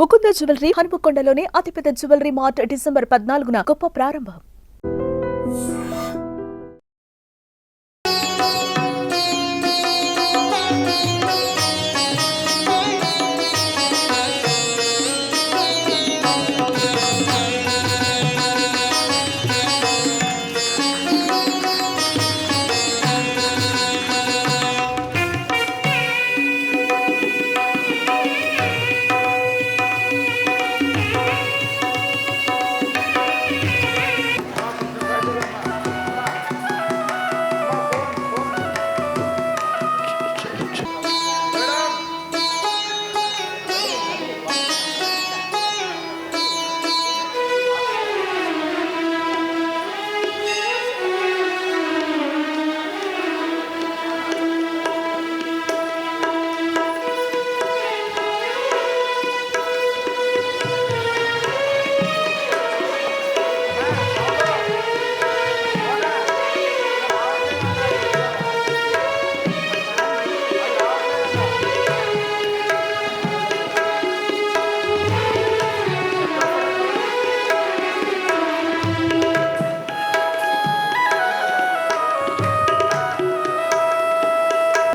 Mukunda jewellery హనుమకొండలోని అతిపెద్ద jewellery mart December 14న గొప్ప ప్రారంభం.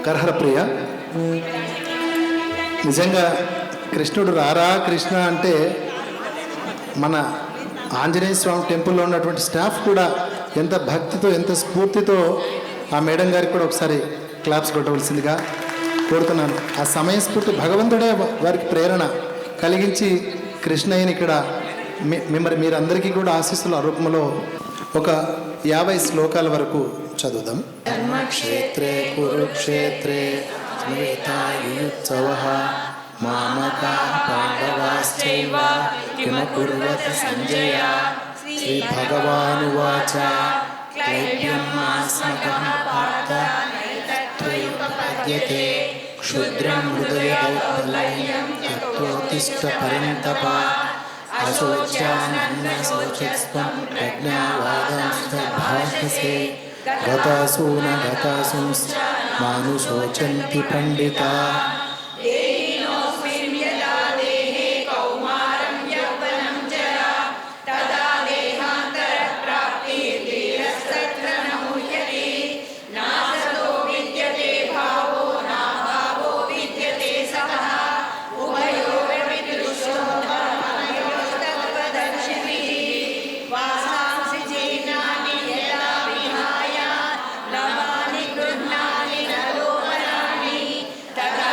కరహర ప్రియ, నిజంగా కృష్ణుడు రారా కృష్ణ అంటే మన ఆంజనేయ స్వామి టెంపుల్లో ఉన్నటువంటి స్టాఫ్ కూడా ఎంత భక్తితో ఎంత స్ఫూర్తితో ఆ మేడం గారికి కూడా ఒకసారి క్లాప్స్ కొట్టవలసిందిగా కోరుతున్నాను. ఆ సమయస్ఫూర్తి భగవంతుడే వారికి ప్రేరణ కలిగించి కృష్ణయ్యని ఇక్కడ మీరందరికీ కూడా ఆశీస్సుల రూపంలో ఒక 50 శ్లోకాల వరకు చదువుదాం. ధర్మక్షేత్రే కురుక్షేత్రే స్మృతాయుత్సవః మామకాః పాండవాశ్చైవ కిమకుర్వత సంజయ శ్రీ భగవానువాచ క్లైబ్యమాస్మకః పార్థ నైతత్వయుపపద్యతే క్షుద్రం హృదయదౌర్బల్యం యత్రోత్తిష్ట పరంతప అశోచ్యానన్యశోచస్వం ప్రజ్ఞావాదాంస్తద్భాషసే గతాసూన గతాసూంశ్చ మానుశోచంతి పండితా. తదా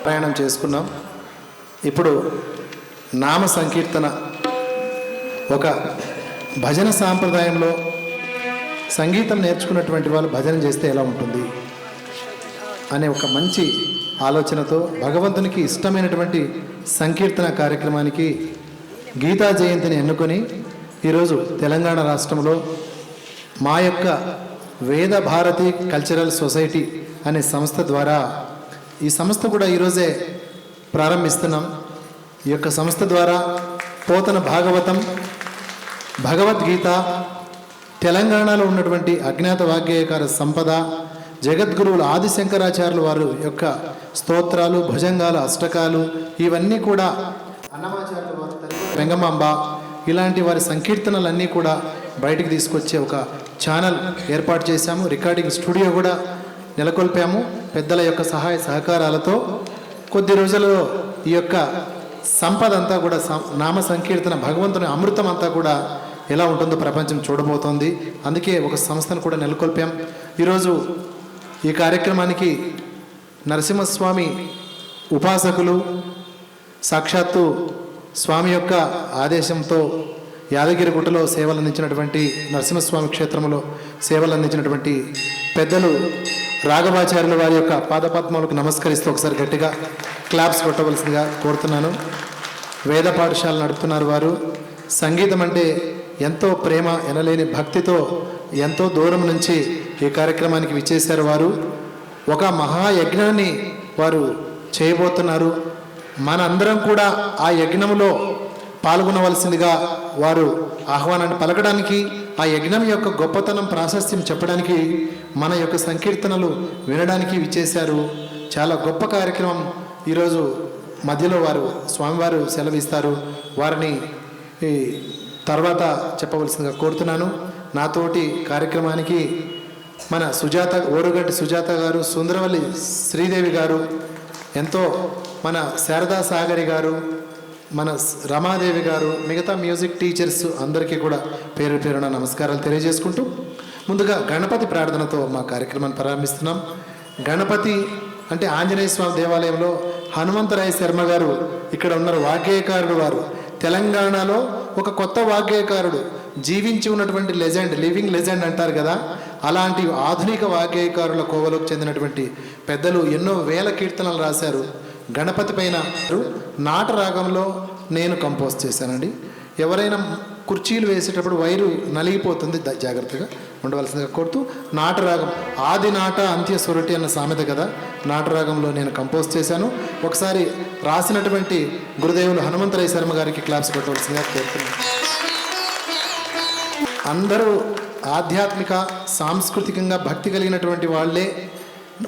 ప్రయాణం చేసుకున్నాం. ఇప్పుడు నామ సంకీర్తన, ఒక భజన సాంప్రదాయంలో సంగీతం నేర్చుకున్నటువంటి వాళ్ళు భజన చేస్తే ఎలా ఉంటుంది అనే ఒక మంచి ఆలోచనతో భగవంతునికి ఇష్టమైనటువంటి సంకీర్తన కార్యక్రమానికి గీతా జయంతిని ఎన్నుకొని ఈరోజు తెలంగాణ రాష్ట్రంలో మా యొక్క వేద భారతి కల్చరల్ సొసైటీ అనే సంస్థ ద్వారా, ఈ సంస్థ కూడా ఈరోజే ప్రారంభిస్తున్నాం. ఈ యొక్క సంస్థ ద్వారా పోతన భాగవతం, భగవద్గీత, తెలంగాణలో ఉన్నటువంటి అజ్ఞాత వాగ్గేయకార సంపద, జగద్గురువులు ఆదిశంకరాచార్యులు వారు యొక్క స్తోత్రాలు, భుజంగాలు, అష్టకాలు, ఇవన్నీ కూడా అన్నమాచార్యుల వారు, వెంగమాంబ, ఇలాంటి వారి సంకీర్తనలన్నీ కూడా బయటికి తీసుకొచ్చే ఒక ఛానల్ ఏర్పాటు చేశాము. రికార్డింగ్ స్టూడియో కూడా నెలకొల్పాము. పెద్దల యొక్క సహాయ సహకారాలతో కొద్ది రోజులలో ఈ యొక్క సంపద అంతా కూడా, నామ సంకీర్తన, భగవంతుని అమృతం అంతా కూడా ఎలా ఉంటుందో ప్రపంచం చూడబోతోంది. అందుకే ఒక సంస్థను కూడా నెలకొల్పాం. ఈరోజు ఈ కార్యక్రమానికి నరసింహస్వామి ఉపాసకులు సాక్షాత్తు స్వామి యొక్క ఆదేశంతో యాదగిరిగుట్టలో సేవలు అందించినటువంటి, నరసింహస్వామి క్షేత్రంలో సేవలు అందించినటువంటి పెద్దలు రాఘవాచార్యుల వారి యొక్క పాదపద్మాలకు నమస్కరిస్తూ ఒకసారి గట్టిగా క్లాప్స్ కొట్టవలసిందిగా కోరుతున్నాను. వేద పాఠశాల నడుపుతున్నారు వారు. సంగీతం అంటే ఎంతో ప్రేమ, ఎనలేని భక్తితో ఎంతో దూరం నుంచి ఈ కార్యక్రమానికి విచ్చేశారు వారు. ఒక మహాయజ్ఞాన్ని వారు చేయబోతున్నారు. మనందరం కూడా ఆ యజ్ఞంలో పాల్గొనవలసిందిగా వారు ఆహ్వానాన్ని పలకడానికి, ఆ యజ్ఞం యొక్క గొప్పతనం, ప్రాశస్త్యం చెప్పడానికి, మన యొక్క సంకీర్తనలు వినడానికి విచ్చేశారు. చాలా గొప్ప కార్యక్రమం. ఈరోజు మధ్యలో వారు స్వామివారు సెలవిస్తారు. వారిని తర్వాత చెప్పవలసిందిగా కోరుతున్నాను. నాతోటి కార్యక్రమానికి మన సుజాత, ఓరుగంటి సుజాత గారు, సుందరవల్లి శ్రీదేవి గారు, ఎంతో మన శారదా సాగరి గారు, మన రమాదేవి గారు, మిగతా మ్యూజిక్ టీచర్స్ అందరికీ కూడా పేరు పేరున నమస్కారాలు తెలియజేసుకుంటూ ముందుగా గణపతి ప్రార్థనతో మా కార్యక్రమాన్ని ప్రారంభిస్తున్నాం. గణపతి అంటే ఆంజనేయ స్వామి దేవాలయంలో హనుమంతరాయ శర్మ గారు ఇక్కడ ఉన్నారు, వాగ్గేయకారుడు వారు. తెలంగాణలో ఒక కొత్త వాగ్గేయకారుడు, జీవించి ఉన్నటువంటి లెజెండ్, లివింగ్ లెజెండ్ అంటారు కదా, అలాంటి ఆధునిక వాగ్గేయకారుల కోవలోకి చెందినటువంటి పెద్దలు ఎన్నో వేల కీర్తనలు రాశారు. గణపతి పైన నాట రాగంలో నేను కంపోజ్ చేశానండి. ఎవరైనా కుర్చీలు వేసేటప్పుడు వైరు నలిగిపోతుంది, జాగ్రత్తగా ఉండవలసిందిగా కోరుతూ, నాటరాగం ఆది నాట అంత్య సొరటి అన్న సామెత కదా, నాటరాగంలో నేను కంపోజ్ చేశాను. ఒకసారి రాసినటువంటి గురుదేవులు హనుమంతరాయ శర్మ గారికి క్లాప్స్ కొట్టవలసిందిగా కోరుతున్నాను. అందరూ ఆధ్యాత్మిక, సాంస్కృతికంగా భక్తి కలిగినటువంటి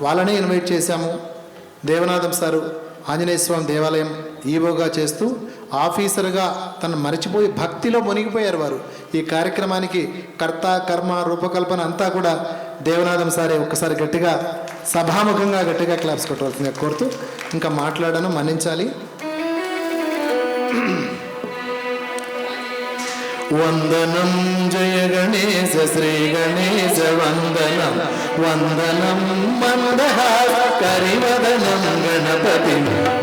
వాళ్ళనే ఇన్వైట్ చేశాము. దేవనాథం సారు ఆంజనేయ స్వామి దేవాలయం ఈవోగా చేస్తూ ఆఫీసర్గా తను మరిచిపోయి భక్తిలో మునిగిపోయారు వారు. ఈ కార్యక్రమానికి కర్త, కర్మ, రూపకల్పన అంతా కూడా దేవనాథం సారే. ఒక్కసారి గట్టిగా సభాముఖంగా గట్టిగా క్లాప్స్ కొట్టవలసిందిగా కోరుతూ, ఇంకా మాట్లాడను, మన్నించాలి. వందనం జయ గణేశ శ్రీ గణేశ వందనం, వందనం మందహాస కరివదనం గణపతి,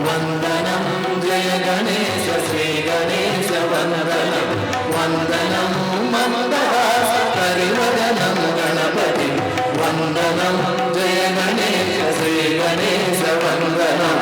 వందనం జయ గణేశ శ్రీ గణేశ వందనం, వందనం మందహాస కరివదనం గణపతి, వందనం జయ గణేశ శ్రీ గణేశ వందనం.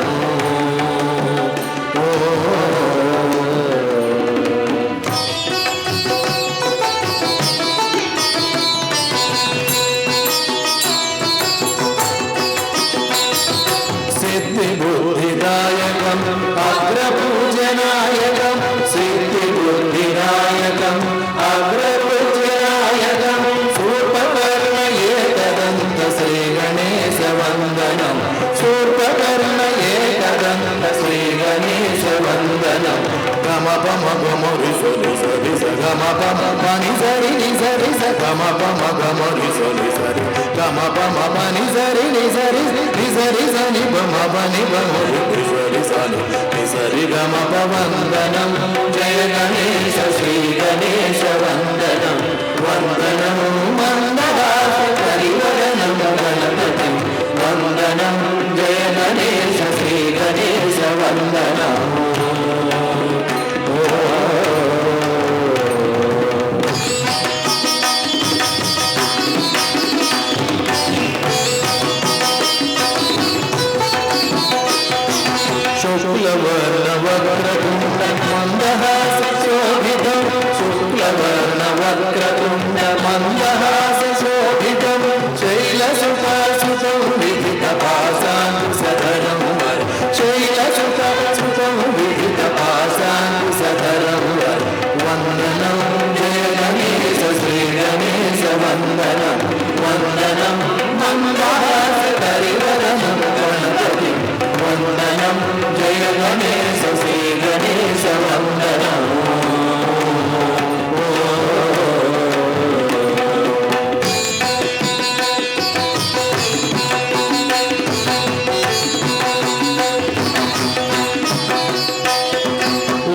సిద్ధిబుద్ధిదాయకం అగ్రపూజనాయకం, సిద్ధిబుద్ధిదాయకం అగ్రపూజనాయకం, శూర్పకర్ణ ఏకదంత శ్రీ గణేశ వందనం, శూర్పకర్ణ ఏకదంత శ్రీ గణేశ వందనం. గమ పమ గమరి సరి సరి స గమ పమ పని సరి ని సరి స గమ పమ గమరి సరి సరి గమ పమ పని సరి ని సరి ని సరి సని పమ పని గమరి సరి సని ని సరి గమ పవందనం జయ గణేశ శ్రీ గణేశ వందనం, వందనం మందహాస కరివదనం గణపతి, వందనం జయ గణేశ శ్రీ గణేశ వక్రతుండ మందహాస శోభితం శైలసుతాసుతం విదిత పాశాంకుశధరం శైలసుతాసుతం విదిత పాశాంకుశధరం వందనం జయ గణేశ శ్రీ గణేశ వందనం వందనం మందహాస హరివదనం గణపతి వందనం జయ గణేశ శ్రీ గణేశ వందనం.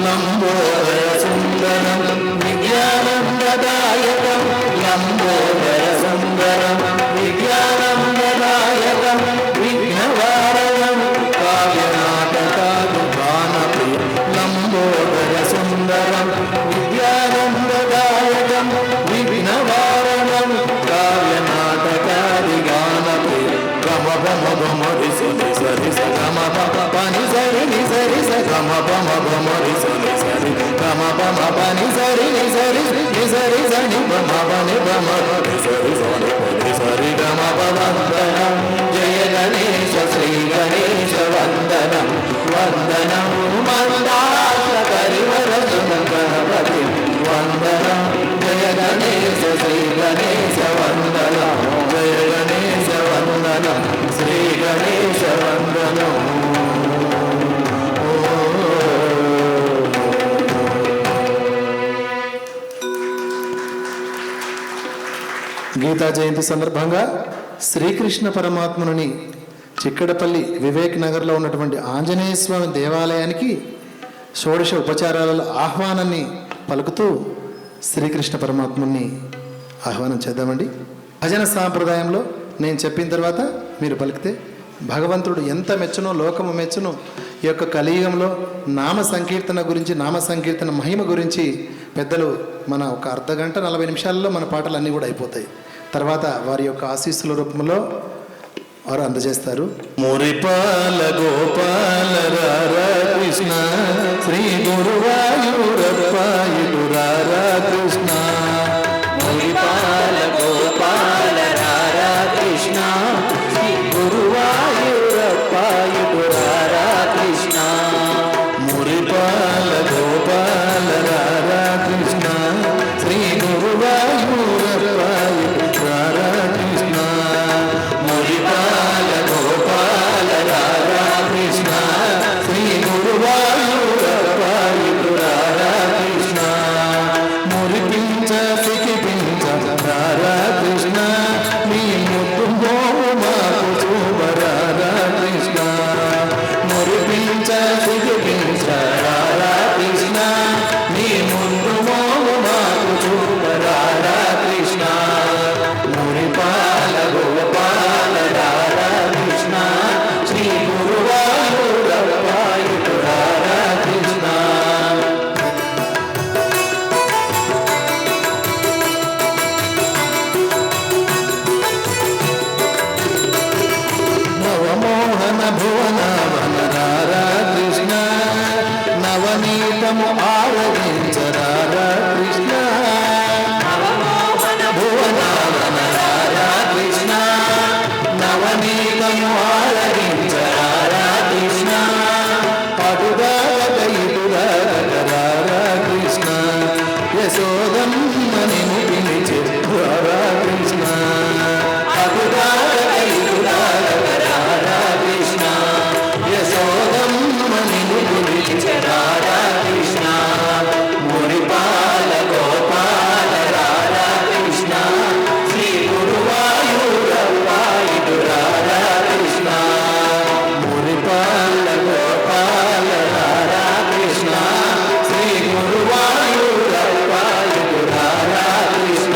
లంబోదర సుందరం విజ్ఞానందదాయకం లంబోదర సుందరం విజ్ఞానందదాయకం విఘ్నవారణం కావ్యనాటకానుగానప్రియం లంబోదర సుందరం విజ్ఞానందదాయకం విఘ్నవారణం కావ్యనాటకాదిగానప్రియం గమ గమ గమ రిసి సరి గమ పని సరి ని సరి గమ పమ గమ రిసి సరి గమ పమ పని సరి ని సరి ని సరి సని గమ పని గమ సరి సని పని సరి గమ వందనం జయ గణేశ శ్రీ గణేశ వందనం వందనం మందార పరివరజన గణపతి వందనం జయ గణేశ శ్రీ గణేశ వందనం జయ గణేశ వందనం శ్రీ గణేశ వందనం. గీతా జయంతి సందర్భంగా శ్రీకృష్ణ పరమాత్మనుని చిక్కడపల్లి వివేక్ నగర్లో ఉన్నటువంటి ఆంజనేయ స్వామి దేవాలయానికి షోడశ ఉపచారాల ఆహ్వానాన్ని పలుకుతూ శ్రీకృష్ణ పరమాత్ముని ఆహ్వానం చేద్దామండి. భజన సాంప్రదాయంలో నేను చెప్పిన తర్వాత మీరు పలికితే భగవంతుడు ఎంత మెచ్చునో లోకము మెచ్చును. ఈ యొక్క కలియుగంలో నామ సంకీర్తన గురించి నామ సంకీర్తన మహిమ గురించి పెద్దలు మన ఒక అర్ధగంట 40 నిమిషాల్లో మన పాటలు అన్నీ కూడా అయిపోతాయి. తర్వాత వారి యొక్క ఆశీస్సుల రూపంలో వారు అందజేస్తారు. మురిపాల గోపాల రారా కృష్ణ శ్రీ గురువాయూరప్పాయురారా కృష్ణ మురిపాల గోపాల రారా కృష్ణ శ్రీ గురువాయూరప్పాయురారా కృష్ణ మురిపాల గోపాల రారా కృష్ణ శ్రీ గురువాయూరప్పాయురారా కృష్ణ మురిపాల గోపాల రారా కృష్ణ శ్రీ గురువాయూరప్పాయురారా కృష్ణ మురిపించ సికిపించ రారా కృష్ణ నీ ముద్దు మోము మాకు చూపరారా కృష్ణ మురిపించ సికిపించ రారా కృష్ణ నీ ముద్దు మోము మాకు చూపరారా కృష్ణ మురిపాల గోపాల రారా కృష్ణ శ్రీ గురువాయూరప్పాయురారా కృష్ణ. నవమోహన భువన వనరారా కృష్ణ నవనీతము ఆరగించరారా కృష్ణ భువన వనరారా కృష్ణ నవనీతము ఆరగించరారా కృష్ణ అటుదాగ ఇటుదాగరారా కృష్ణ యశోదమ్మని పిలిచి రారా కృష్ణ అటుదాగ ఇటుదాగరారా కృష్ణ యశోదమ్మని పిలిచి రారా కృష్ణ మురిపాల గోపాల రారా కృష్ణ శ్రీ గురువాయూరప్పాయురారా కృష్ణ మురిపాల గోపాల రారా కృష్ణ శ్రీ గురువాయూరప్పాయురారా కృష్ణ.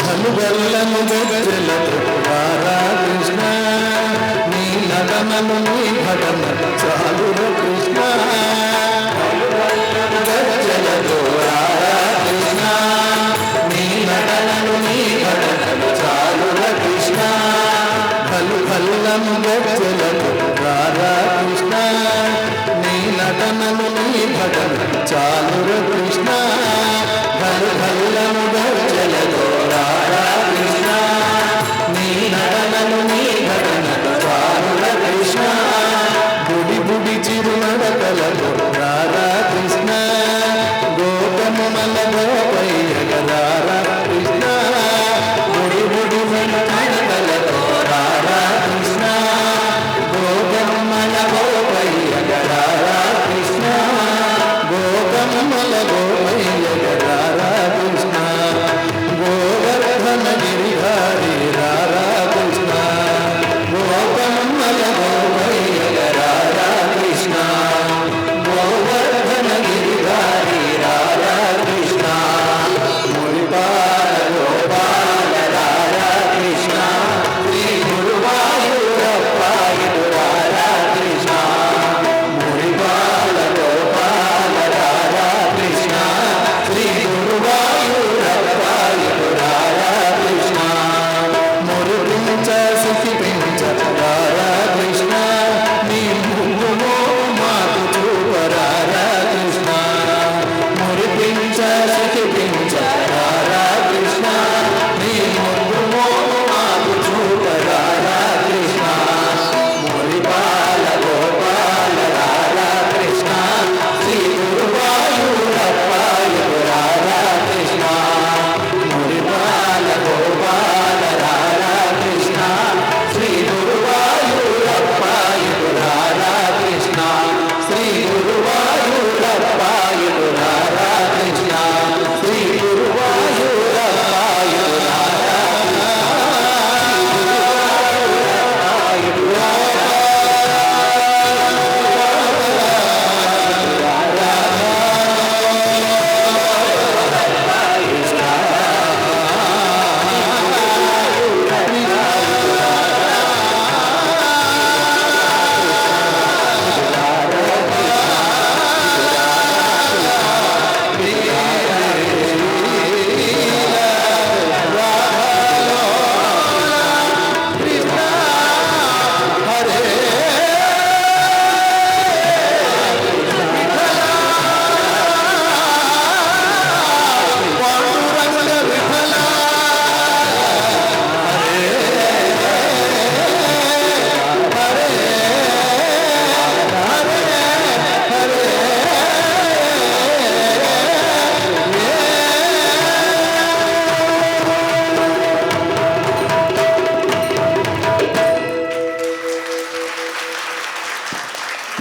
ధనుగల్లను గజలతో రారా కృష్ణ నీ నగనము నీ ఘటన చాలుర కృష్ణ గజలతో రారా కృష్ణ నీ నగనము నీ ఘటన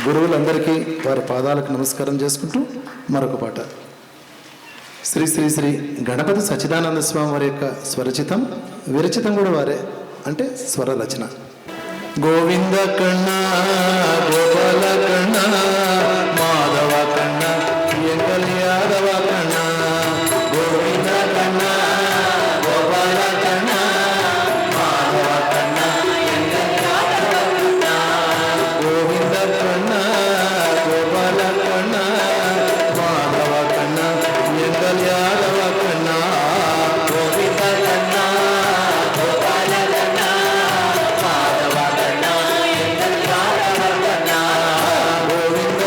గురువులందరికీ వారి పాదాలకు నమస్కారం చేసుకుంటూ మరొక పాట. శ్రీ శ్రీ శ్రీ గణపతి సచ్చిదానంద స్వామి వారి యొక్క స్వరచితం, విరచితం కూడా వారే, అంటే స్వర రచన. గోవింద కన్నా గోపాల కన్నా మాధవ కన్నా ఎంగల్ యాదవ కన్నా, గోవింద కన్నా గోపాల కన్నా మాధవ కన్నా ఎంగల్ యాదవ కన్నా, గోవింద కన్నా గోపాల కన్నా మాధవ కన్నా ఎంగల్ యాదవ కన్నా, గోవింద కన్నా గోపాల కన్నా మాధవ కన్నా ఎంగల్ యాదవ కన్నా, గోవింద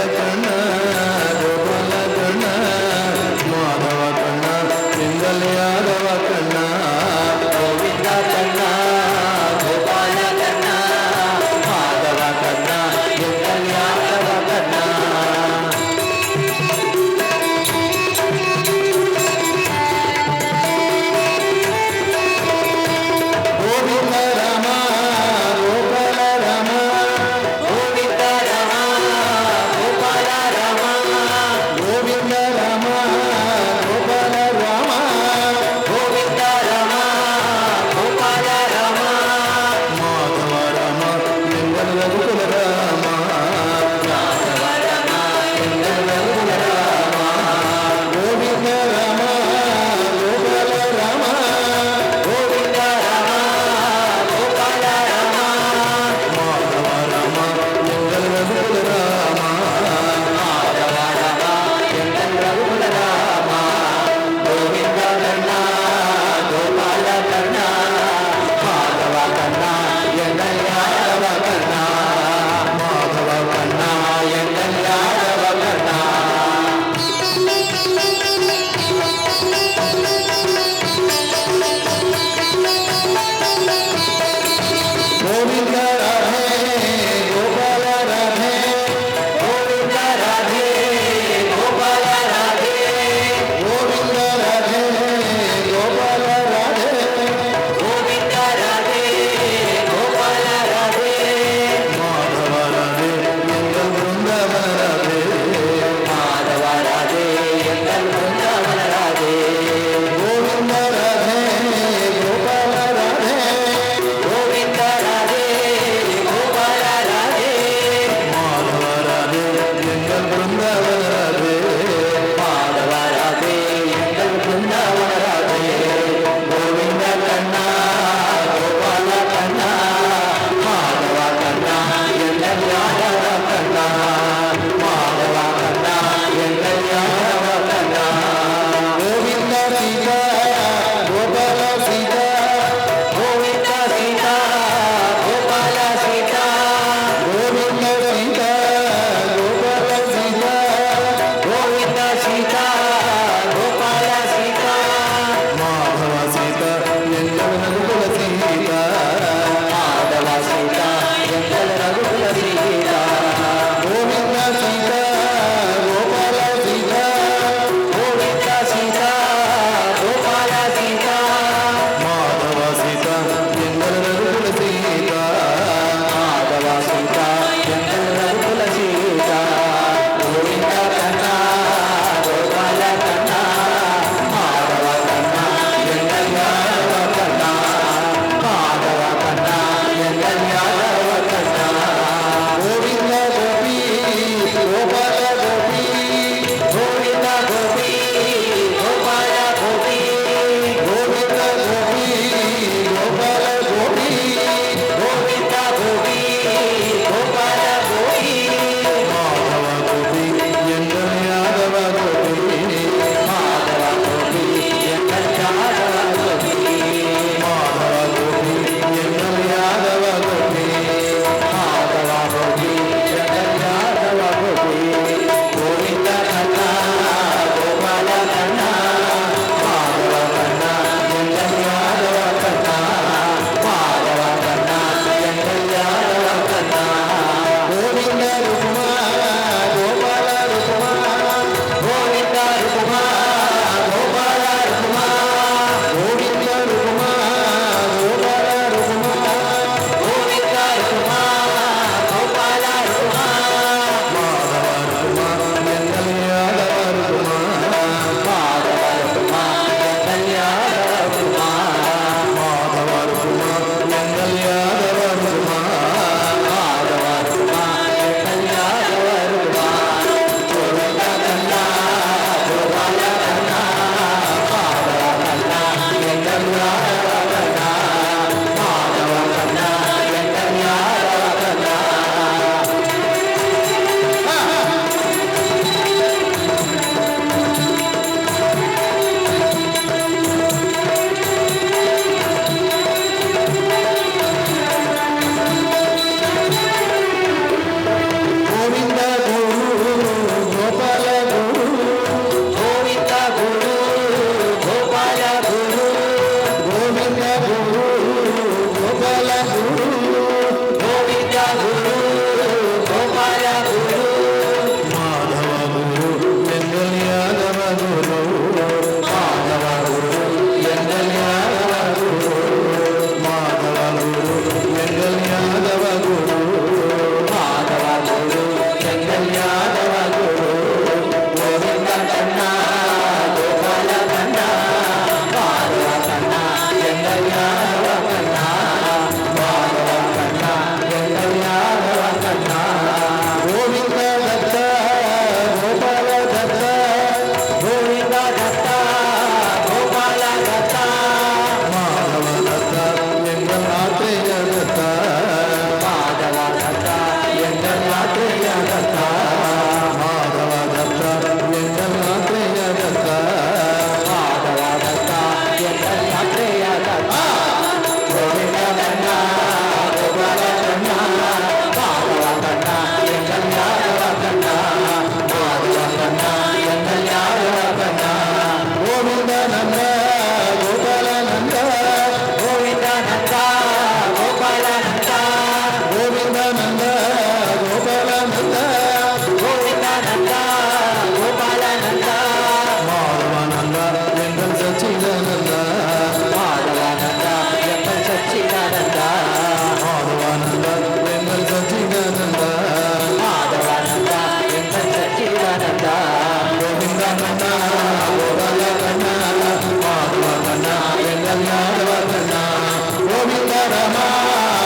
రమ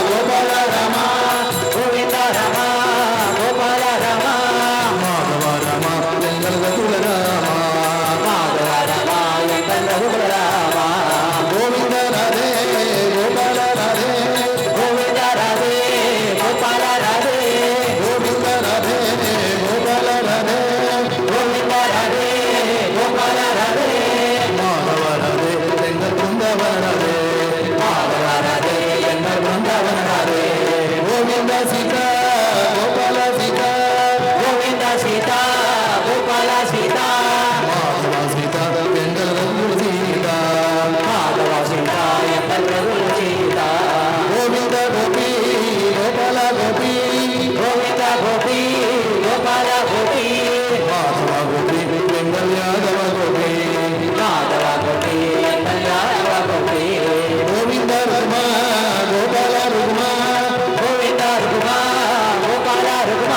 గోపాల రమ గోవింద రమ గోపాల రమ మాధవ రమ వెంకట రఘుల రామ మాధవ రమ వెంకట రఘుల రామ గోవింద రాధే గోపాల రాధే గోవింద రాధే గోపాల రాధే గోవింద రాధే గోపాల రాధే గోవింద రాధే గోపాల రాధే మాధవ రాధే వెంకట బృందావన రాధే మాధవ రాధే వెంకట బృందావన రాధే గోవింద సీత గోపాల సీత గోవింద సీత గోపాల సీత మాధవ సీత వెంకట రఘుల సీత మాధవ సీత వెంకట రఘుల సీత గోవింద గోపి గోపాల గోపి గోవింద గోపి గోపాల గోపి మాధవ గోపి వెంకట యాదవ గోపి మాధవ గోపి వెంకట యాదవ గోపి గోవింద రుగ్మ గోపాల రుగ్మ గోవింద రుగ్మ గోపాల రుగ్మ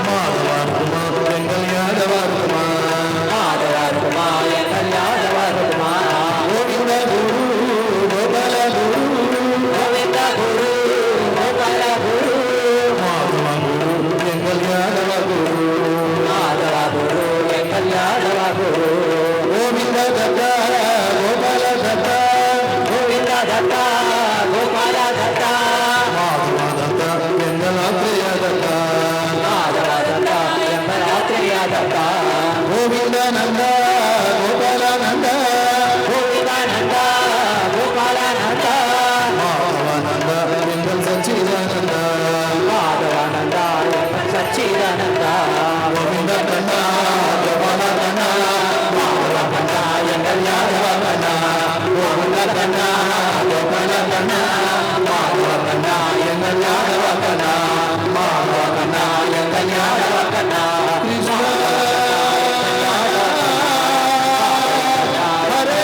మాధవ రుగ్మ వెంకట యాదవ రుగ్మ మాధవ రుగ్మ వెంకట యాదవ రుగ్మ గోవింద గురు గోపాల గురు గోవింద గురు గోపాల గురు మాధవ గురు వెంకట యాదవ గురు మాధవ గురు వెంకట యాదవ గురు గోవింద దత్త గోపాల దత్త గోవింద దత్త గోపాల దత్త మాధవ దత్త వెంకటాత్రేయ దత్త మాధవ దత్త వెంకటాత్రేయ దత్త గోవింద నంద గోపాల నంద గోవింద నంద గోపాల నంద మాధవ నంద వెంకట సచ్చిదానంద మాధవ నంద వెంకట సచ్చిదానంద గోవింద కన్న గోపాల కన్న మాధవ కన్న వెంకట యాదవ కన్న గోవింద కన్న గోపాల కన్న మాధవ కన్న వెంకట యాదవ కన్న మాధవ కన్న వెంకట యాదవ కన్న కృష్ణ హరే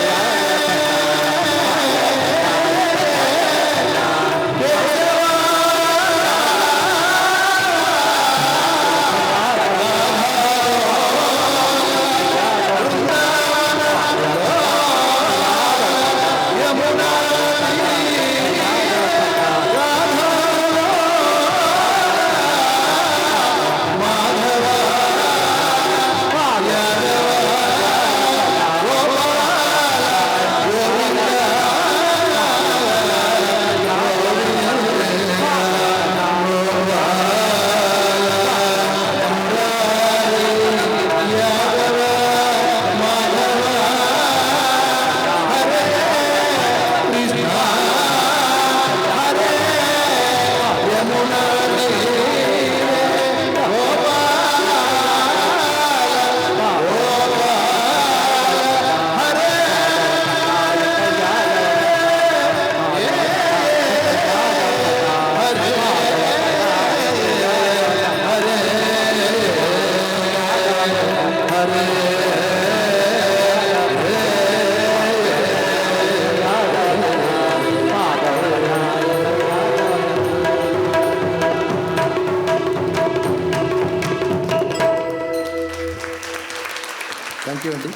థ్యాంక్ యూ అండి.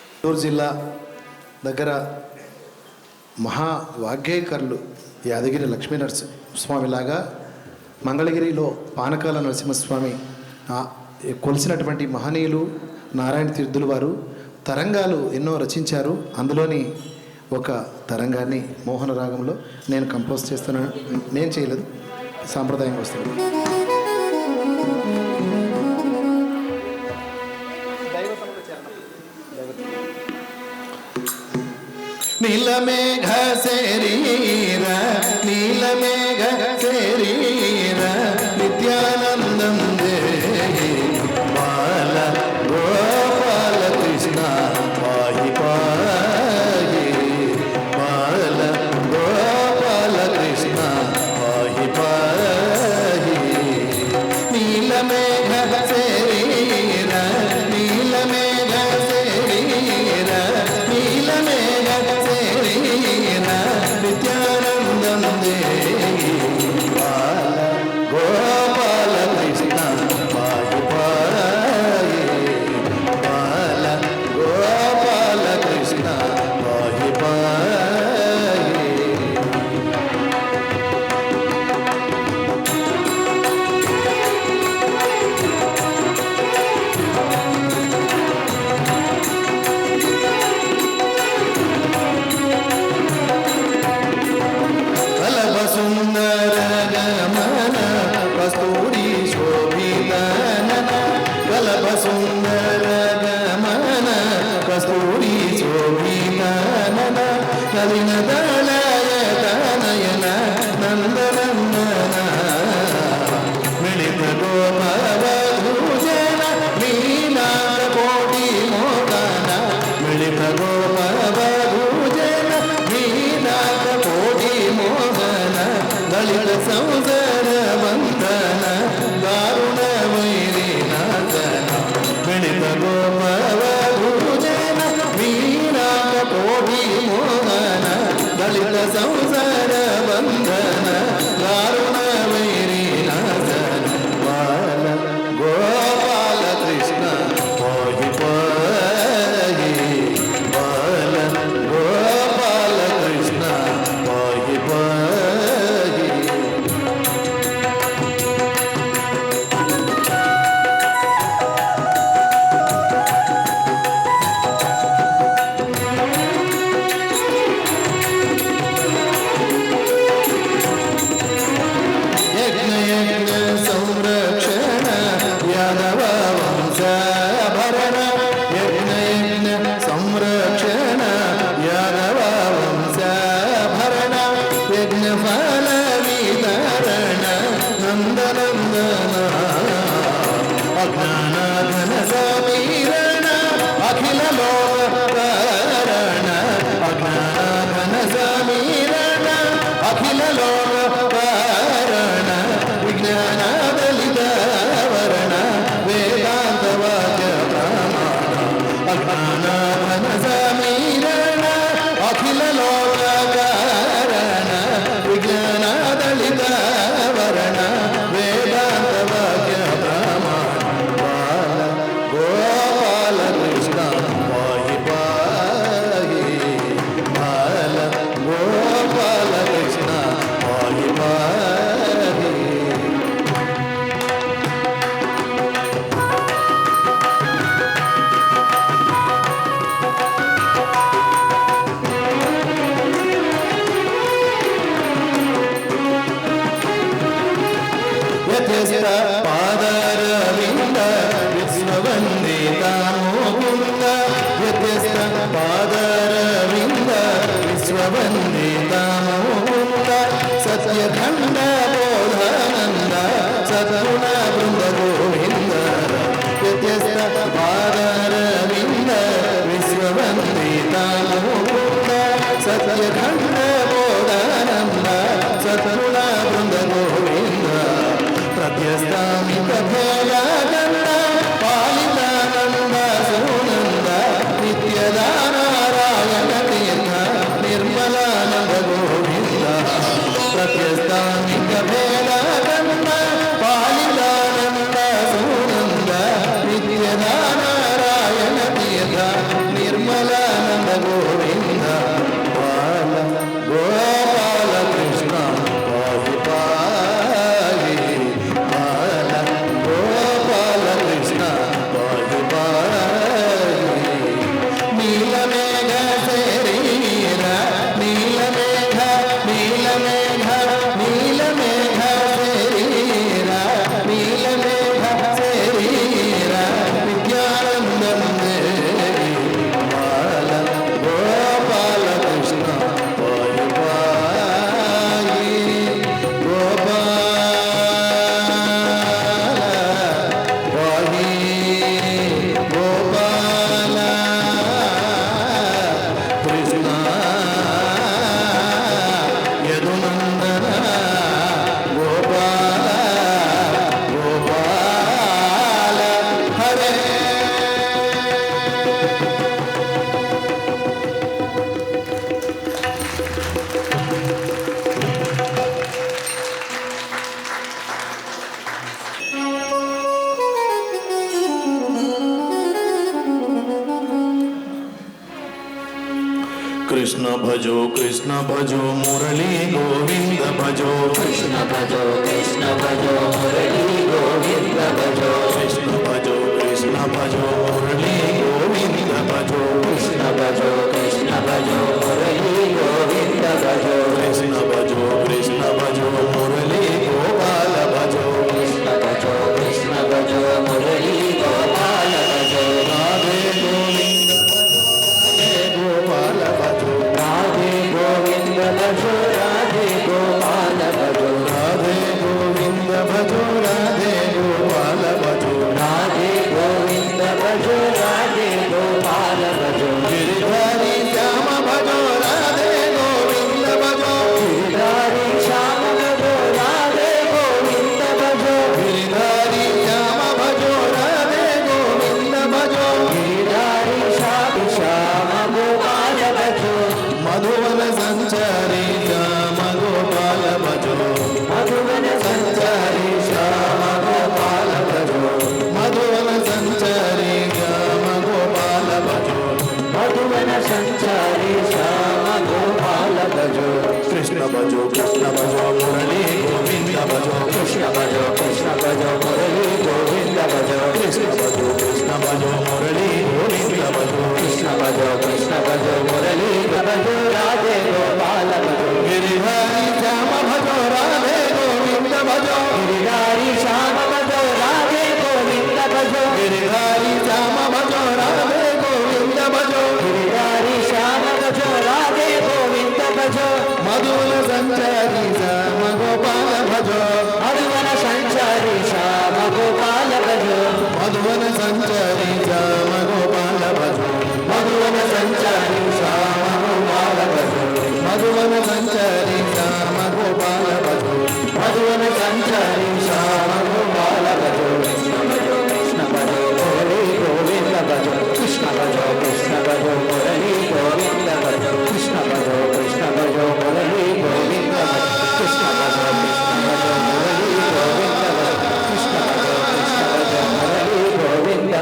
చిత్తూరు జిల్లా దగ్గర మహా వాగ్గేయకరులు యాదగిరి లక్ష్మీ నరసింహస్వామిలాగా మంగళగిరిలో పానకాల నరసింహస్వామి కొలిసినటువంటి మహనీయులు నారాయణ తీర్థులు వారు తరంగాలు ఎన్నో రచించారు. అందులోని ఒక తరంగాన్ని మోహన రాగంలో నేను కంపోజ్ చేస్తున్నాను. నేను చేయలేదు, సాంప్రదాయంగా వస్తుంది. నీలమేఘ శరీర నీలమేఘ శరీర నిత్యానందం దేహి బాల గోపాల కృష్ణ పాహి పాహి బాల గోపాల కృష్ణ పాహి పాహి నీలమేఘ శరీర నీలమేఘ శరీర నీలమేఘ శరీర నిత్యానందం దేహి బాల దళిత సంసార బంధన దారుణ వైరి నాశన బాల గోపాల కృష్ణ పాహి పాహి బాల గోపాల కృష్ణ పాహి పాహి. యజ్ఞ యజ్ఞ సంరక్షణ యాదవ వంశభరణ యజ్ఞ యజ్ఞ సంరక్షణ యాదవ వంశభరణ యజ్ఞ ఫల వితరణ నందనందన అజ్ఞాన ఘన సమీరణ అఖిల లోకరణ అజ్ఞాన ఘన సమీరణ అఖిల లోకరణ విజ్ఞాన దళిత వర్ణ వేదాంత వాక్య ప్రమాణ అజ్ఞాన ఘన సమీరణ అఖిల లోకరణ విజ్ఞాన దళిత వర్ణ వేదాంత వాక్య ప్రమాణ బాల గోపాల కృష్ణ పాహి పాహి బాల గోపాల కృష్ణ పాహి పాహి. యథస్థ పాదరవింద విశ్వవందిత ముకుంద యథస్థ పాదరవింద విశ్వవందిత ముకుంద సత్యఖండ బోధానంద సద్గుణ బృంద గోవింద యథస్థ పాదరవింద విశ్వవందిత ముకుంద సత్యఖండ బోధానంద సద్గుణ బృంద గోవింద ప్రత్యస్థామిక భోగానంద పాలితానంద సునంద నిత్యదానారాయణ తీర్థ నిర్మలానంద గోవింద ప్రత్యస్థామిక భోగానంద పాలితానంద సునంద నిత్యదానారాయణ తీర్థ నిర్మలానంద గోవింద బాల గోపాల కృష్ణ పాహి పాహి బాల గోపాల కృష్ణ పాహి పాహి. నీలమేఘ శరీర నీలమేఘ నీలమేఘ నీలమేఘ శరీర నీలమేఘ శరీర విద్యానందం దేవి బాల గోపాల కృష్ణ పాహి పాహి గోపాల పాహి గోపాల కృష్ణ యదునందన గోపాల గోపాల హరే. కృష్ణ భజో కృష్ణ భజో మురళీ గోవింద భజో కృష్ణ భజో కృష్ణ భజో మురళీ గోవింద భజో కృష్ణ భజో కృష్ణ భజో మురళీ గోవింద భజో కృష్ణ భజో కృష్ణ భజో మురళీ గోవింద భజో కృష్ణ భజో కృష్ణ భజో మురళీ గోపాల భజో కృష్ణ భజో కృష్ణ భజో మురళీ గోపాల భజో రాధే గోవింద గోపాల భజో రాధే గోవింద భజో రాధే గోపాల భజో రాధే గోవింద భజో రాధే గోపాల భజో రాధే గోవింద భజో రాధే గోపాల భజో గిరిధారి శ్యామ భజో రాధే గోవింద కృష్ణ భజో కృష్ణ భజో మురళీ గోవింద భజో కృష్ణ భజో మురళీ గోవింద భజో కృష్ణ భజో మురళీ గోవింద భజో కృష్ణ భజో మురళీ భజో రాధే గోపాల భజో గిరిహరి శ్యామ భజో రాధే గోవింద భజో గిరిహరి శ్యామ భజో రాధే గోవింద భజో గిరిహరి శ్యామ భజో రాధే గోవింద భజో గిరిహరి శ్యామ భజో రాధే గోవింద భజో మధువన సంచారి శ్యామ గోపాల భజో మధువన సంచారి శ్యామ గోపాల భజో మధువన సంచారి శ్యామ గోపాల భజో మధువన సంచారి శ్యామ గోపాల భజో మధువన సంచారి శ్యామ గోపాల భజో మధువన సంచారి శ్యామ గోపాల భజో కృష్ణ భజో మురళీ గోవింద భజో కృష్ణ భజో మురళీ గోవింద భజో కృష్ణ భజో మురళీ గోవింద భజో కృష్ణ భజో మురళీ గోవింద భజో కృష్ణ భజో మురళీ గోవింద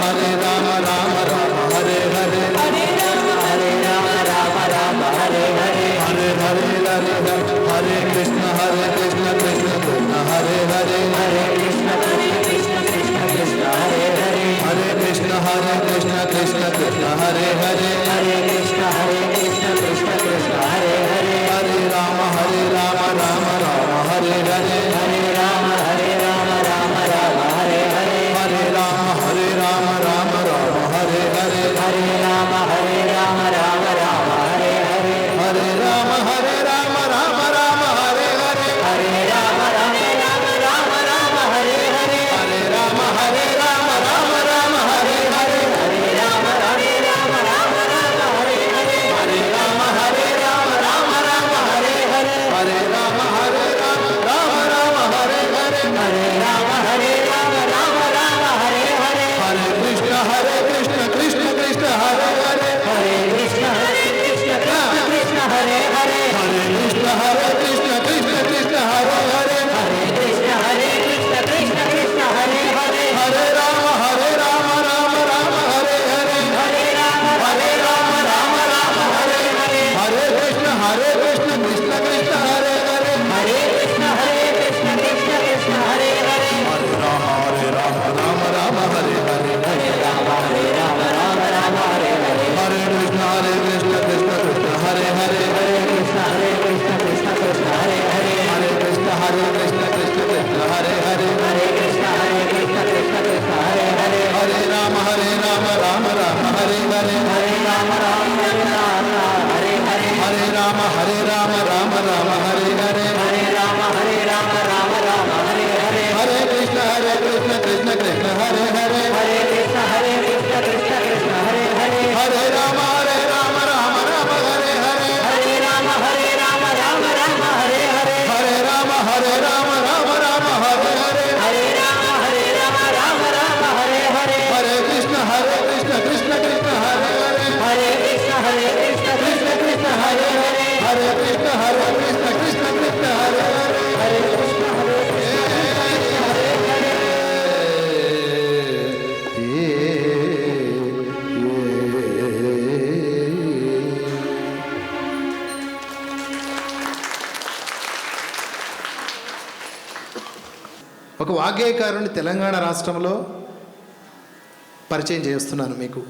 హరే రామ రామ రామ హరే హరే హరే రామ రామ హరే హరే హరే హరే హరే కృష్ణ కృష్ణ హరే హరే హరే కృష్ణ కృష్ణ హరే హరే హరే కృష్ణ కృష్ణ హరే హరే హరే కృష్ణ కృష్ణ హరే హరే హరే రామ రామ రామ హరే హరే హరే రామ రామ హరే హరే హరే రామ రామ హరే హరే హరే రామ రామ హరే హరే హరే రామ రామ హరే హరే హరే రామ రామ హరే హరే హరే రామ రామ హరే హరే హరే రామ హరే రామ హరే హరే హరే రామ రామ హరే హరే హరే రామ రామ హరే హరే హరే కృష్ణ కృష్ణ కృష్ణ హరే హరే హరే కృష్ణ కృష్ణ హరే హరే హరే కృష్ణ కృష్ణ కృష్ణ హరే హరే హరే కృష్ణ కృష్ణ హరే హరే హరే రామ రామ హరే హరే హరే రామ రామ హరే హరే హరే కృష్ణ కృష్ణ కృష్ణ హరే హరే హరే కృష్ణ కృష్ణ హరే హరే హరే రామ రామ హరే హరే హరే రామ హరే హరే హరే కృష్ణ కృష్ణ కృష్ణ హరే హరే హరే కృష్ణ కృష్ణ హరే హరే హరే కృష్ణ కృష్ణ హరే హరే హరే కృష్ణ కృష్ణ హరే హరే హరే రామ రామ హరే హరే హరే రామ హరే హరే హరే రామ రామ హరే హరే హరే రామ హరే హరే హరే కృష్ణ కృష్ణ కృష్ణ హరే హరే హరే కృష్ణ కృష్ణ హరే హరే హరే రామ రామ హరే హరే హరే రామ హరే హరే హరే రామ హరే హరే హరే రామ హరే హరే హరే కృష్ణ కృష్ణ కృష్ణ హరే హరే హరే కృష్ణ కృష్ణ కృష్ణ హరే హరే హరే కృష్ణ కృష్ణ కృష్ణ హరే హరే హరే కృష్ణ ఒక వాగ్గేయకారుని తెలంగాణ రాష్ట్రంలో పరిచయం చేస్తున్నాను మీకు.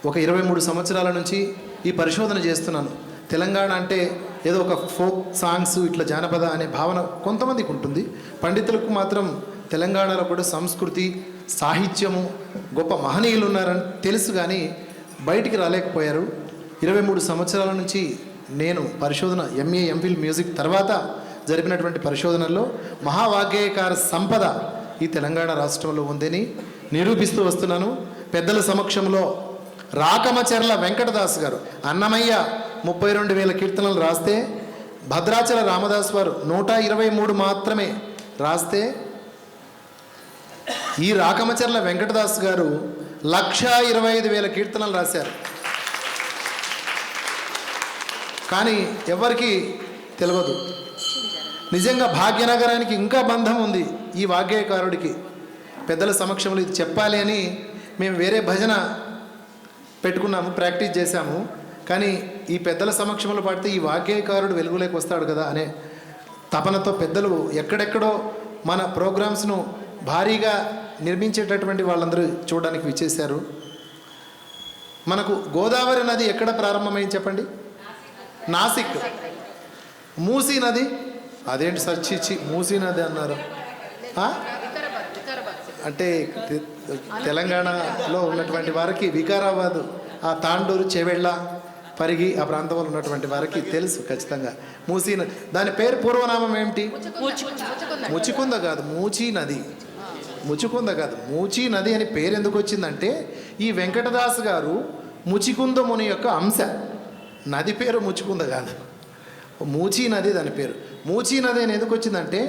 ఒక 23 సంవత్సరాల నుంచి ఈ పరిశోధన చేస్తున్నాను. తెలంగాణ అంటే ఏదో ఒక ఫోక్ సాంగ్స్ ఇట్లా జానపద అనే భావన కొంతమందికి ఉంటుంది. పండితులకు మాత్రం తెలంగాణలో కూడా సంస్కృతి, సాహిత్యము, గొప్ప మహనీయులు ఉన్నారని తెలుసు, కానీ బయటికి రాలేకపోయారు. 23 సంవత్సరాల నుంచి నేను పరిశోధన ఎంఏ ఎంఫిల్ మ్యూజిక్ తర్వాత జరిపినటువంటి పరిశోధనల్లో మహావాగ్గేయకార సంపద ఈ తెలంగాణ రాష్ట్రంలో ఉందని నిరూపిస్తూ వస్తున్నాను. పెద్దల సమక్షంలో రాకమచర్ల వెంకటదాస్ గారు అన్నమయ్య 32,000 కీర్తనలు రాస్తే, భద్రాచల రామదాస్ వారు 123 మాత్రమే రాస్తే, ఈ రాకమచర్ల వెంకటదాస్ గారు 125,000 కీర్తనలు రాశారు. కానీ ఎవరికి తెలియదు. నిజంగా భాగ్యనగరానికి ఇంకా బంధం ఉంది ఈ వాగ్గేయకారుడికి. పెద్దల సమక్షంలో ఇది చెప్పాలి అని మేము వేరే భజన పెట్టుకున్నాము, ప్రాక్టీస్ చేశాము. కానీ ఈ పెద్దల సమక్షంలో పాడితే ఈ వాగ్గేయకారుడు వెలుగులోకి వస్తాడు కదా అనే తపనతో పెద్దలు ఎక్కడెక్కడో మన ప్రోగ్రామ్స్ను భారీగా నిర్మించేటటువంటి వాళ్ళందరూ చూడడానికి విచ్చేశారు. మనకు గోదావరి నది ఎక్కడ ప్రారంభమైంది చెప్పండి? నాసిక్. మూసీ నది అదేంటి సచ్చిచ్చి మూసీ నది అన్నారు? అంటే తెలంగాణలో ఉన్నటువంటి వారికి వికారాబాద్, ఆ తాండూరు, చెవెళ్ళ, పరిగి ఆ ప్రాంతంలో ఉన్నటువంటి వారికి తెలుసు ఖచ్చితంగా మూసీ నది. దాని పేరు పూర్వనామం ఏమిటి? ముచికుంద కాదు, మూచీ నది. ముచికుంద కాదు, మూచీ నది అని పేరు ఎందుకు వచ్చిందంటే ఈ వెంకటదాస్ గారు ముచికుంద ముని యొక్క అంశ. నది పేరు ముచికుంద కాదు, మూచీ నది దాని పేరు. మూచీ నది అని ఎందుకు వచ్చిందంటే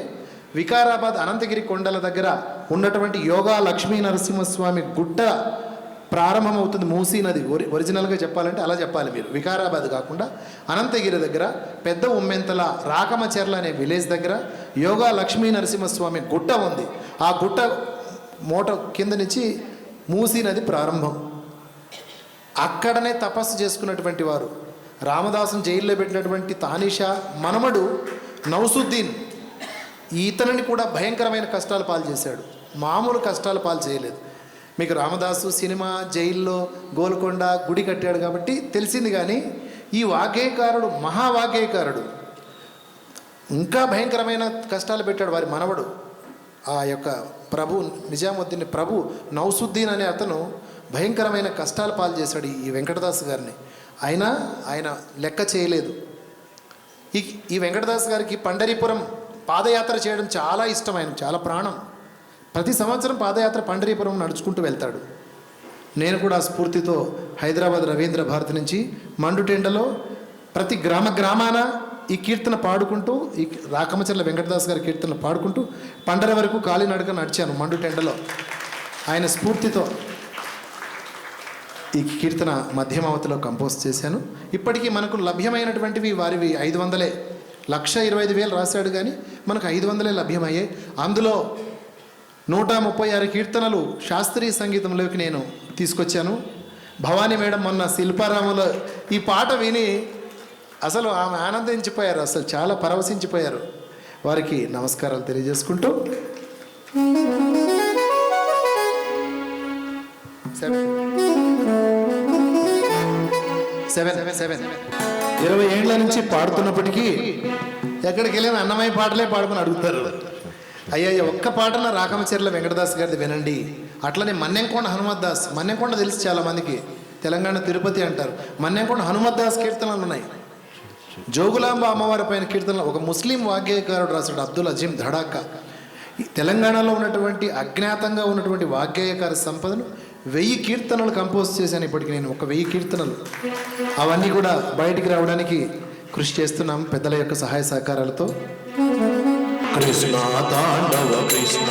వికారాబాద్ అనంతగిరి కొండల దగ్గర ఉన్నటువంటి యోగా లక్ష్మీ నరసింహస్వామి గుట్ట ప్రారంభమవుతుంది మూసీ నది. ఒరిజినల్గా చెప్పాలంటే అలా చెప్పాలి మీరు. వికారాబాద్ కాకుండా అనంతగిరి దగ్గర పెద్ద ఉమ్మెంతల రాకమచెర్ల అనే విలేజ్ దగ్గర యోగా లక్ష్మీ నరసింహస్వామి గుట్ట ఉంది. ఆ గుట్ట మూట కింద నుంచి మూసీ నది ప్రారంభం. అక్కడనే తపస్సు చేసుకున్నటువంటి వారు రామదాసును జైల్లో పెట్టినటువంటి తానిషా మనమడు నౌసుద్దీన్ ఈతనిని కూడా భయంకరమైన కష్టాలు పాలు చేశాడు. మామూలు కష్టాలు పాలు చేయలేదు. మీకు రామదాసు సినిమా, జైల్లో గోల్కొండ గుడి కట్టాడు కాబట్టి తెలిసింది. కానీ ఈ వాగ్గేయకారుడు మహావాగ్గేయకారుడు ఇంకా భయంకరమైన కష్టాలు పెట్టాడు వారి మనవడు. ఆ యొక్క ప్రభు నిజాముద్దీన్ ప్రభు నౌసుద్దీన్ అనే అతను భయంకరమైన కష్టాలు పాలు చేశాడు ఈ వెంకటదాస్ గారిని. అయినా ఆయన లెక్క చేయలేదు. ఈ వెంకటదాస్ గారికి పండరీపురం పాదయాత్ర చేయడం చాలా ఇష్టం, ఆయన చాలా ప్రాణం. ప్రతి సంవత్సరం పాదయాత్ర పండరీపురం నడుచుకుంటూ వెళ్తాడు. నేను కూడా స్ఫూర్తితో హైదరాబాద్ రవీంద్ర భారతి నుంచి మండుటెండలో ప్రతి గ్రామాన ఈ కీర్తన పాడుకుంటూ, ఈ రాకమచర్ల వెంకటదాస్ గారి కీర్తన పాడుకుంటూ పండర వరకు కాలినడక నడిచాను మండుటెండలో. ఆయన స్ఫూర్తితో ఈ కీర్తన మధ్యమావతిలో కంపోజ్ చేశాను. ఇప్పటికీ మనకు లభ్యమైనటువంటివి వారివి 500, 1,25,000 రాశాడు కానీ మనకు 500 లభ్యమయ్యాయి. అందులో 136 కీర్తనలు శాస్త్రీయ సంగీతంలోకి నేను తీసుకొచ్చాను. భవానీ మేడం మొన్న శిల్పారాములో ఈ పాట విని అసలు ఆమె ఆనందించిపోయారు, అసలు చాలా పరవశించిపోయారు. వారికి నమస్కారాలు తెలియజేసుకుంటూ 20 ఏళ్ల నుంచి పాడుతున్నప్పటికీ ఎక్కడికి వెళ్ళిన అన్నమయ్య పాటలే పాడుకుని అడుగుతారు. అయ్యా ఒక్క పాటన రాకమచెర్ల వెంకటదాస్ గారిది వినండి. అట్లనే మన్నెంకొండ హనుమద్దాస్, మన్నెంకొండ తెలుసు చాలామందికి, తెలంగాణ తిరుపతి అంటారు. మన్నెంకొండ హనుమద్దాస్ కీర్తనలు ఉన్నాయి. జోగులాంబ అమ్మవారి పైన కీర్తనలు ఒక ముస్లిం వాగ్గేయకారుడు రాశాడు, అబ్దుల్ అజీం ధడాకా. తెలంగాణలో ఉన్నటువంటి అజ్ఞాతంగా ఉన్నటువంటి వాగ్గేయకార సంపదను 1000 కీర్తనలు కంపోజ్ చేశాను. ఇప్పటికి నేను ఒక 1000 కీర్తనలు. అవన్నీ కూడా బయటికి రావడానికి కృషి చేస్తున్నాం పెద్దల యొక్క సహాయ సహకారాలతో. కృష్ణ తాండవ కృష్ణ,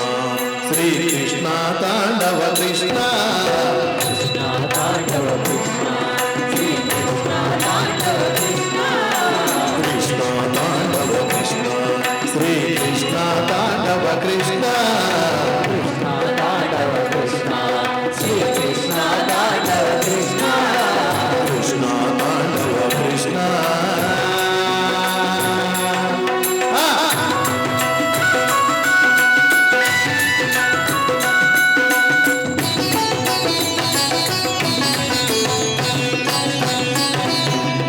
శ్రీ కృష్ణ తాండవ కృష్ణ, కృష్ణ తాండవ కృష్ణ, శ్రీ కృష్ణ తాండవ కృష్ణ, కృష్ణ తాండవ కృష్ణ, శ్రీ కృష్ణ తాండవ కృష్ణ, కృష్ణ తాండవ కృష్ణ, శ్రీ కృష్ణ తాండవ కృష్ణ, కృష్ణ తాండవ కృష్ణ.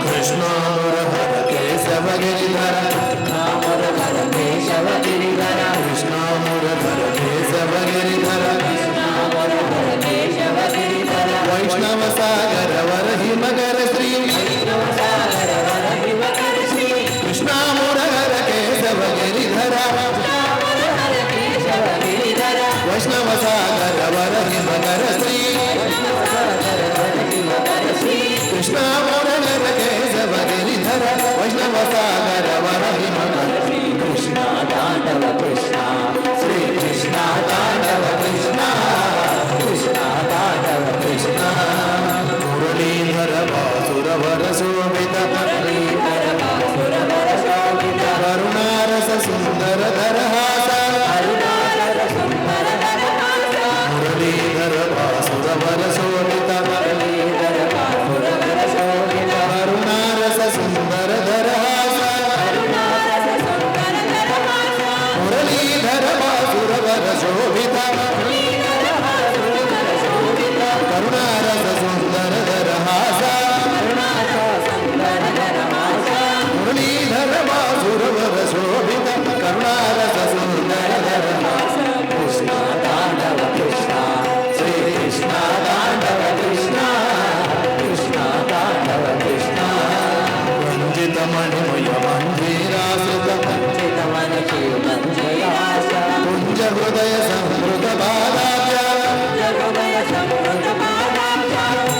కృష్ణ మురహర కేశవ గిరిధర, రామురధర కేశవ గిరిధర, కృష్ణ మురహర కేశవ సుందర ధరహాస మురళీధర వాసుర వర శోభిత కరుణారస సుందర ధరహాస మురళీధర వాసుర వర శోభిత కరుణారస సుందర ధరహాస మురళీధర వాసుర వర శోభిత కరుణారస సుందర ధరహాస కృష్ణ తాండవ కృష్ణ శ్రీ కృష్ణ తాండవ కృష్ణ కృష్ణ తాండవ కృష్ణ వంజిత మణిమయ మంజీరాసుత కుంజ హృదయ సంహృత బాలాభ్య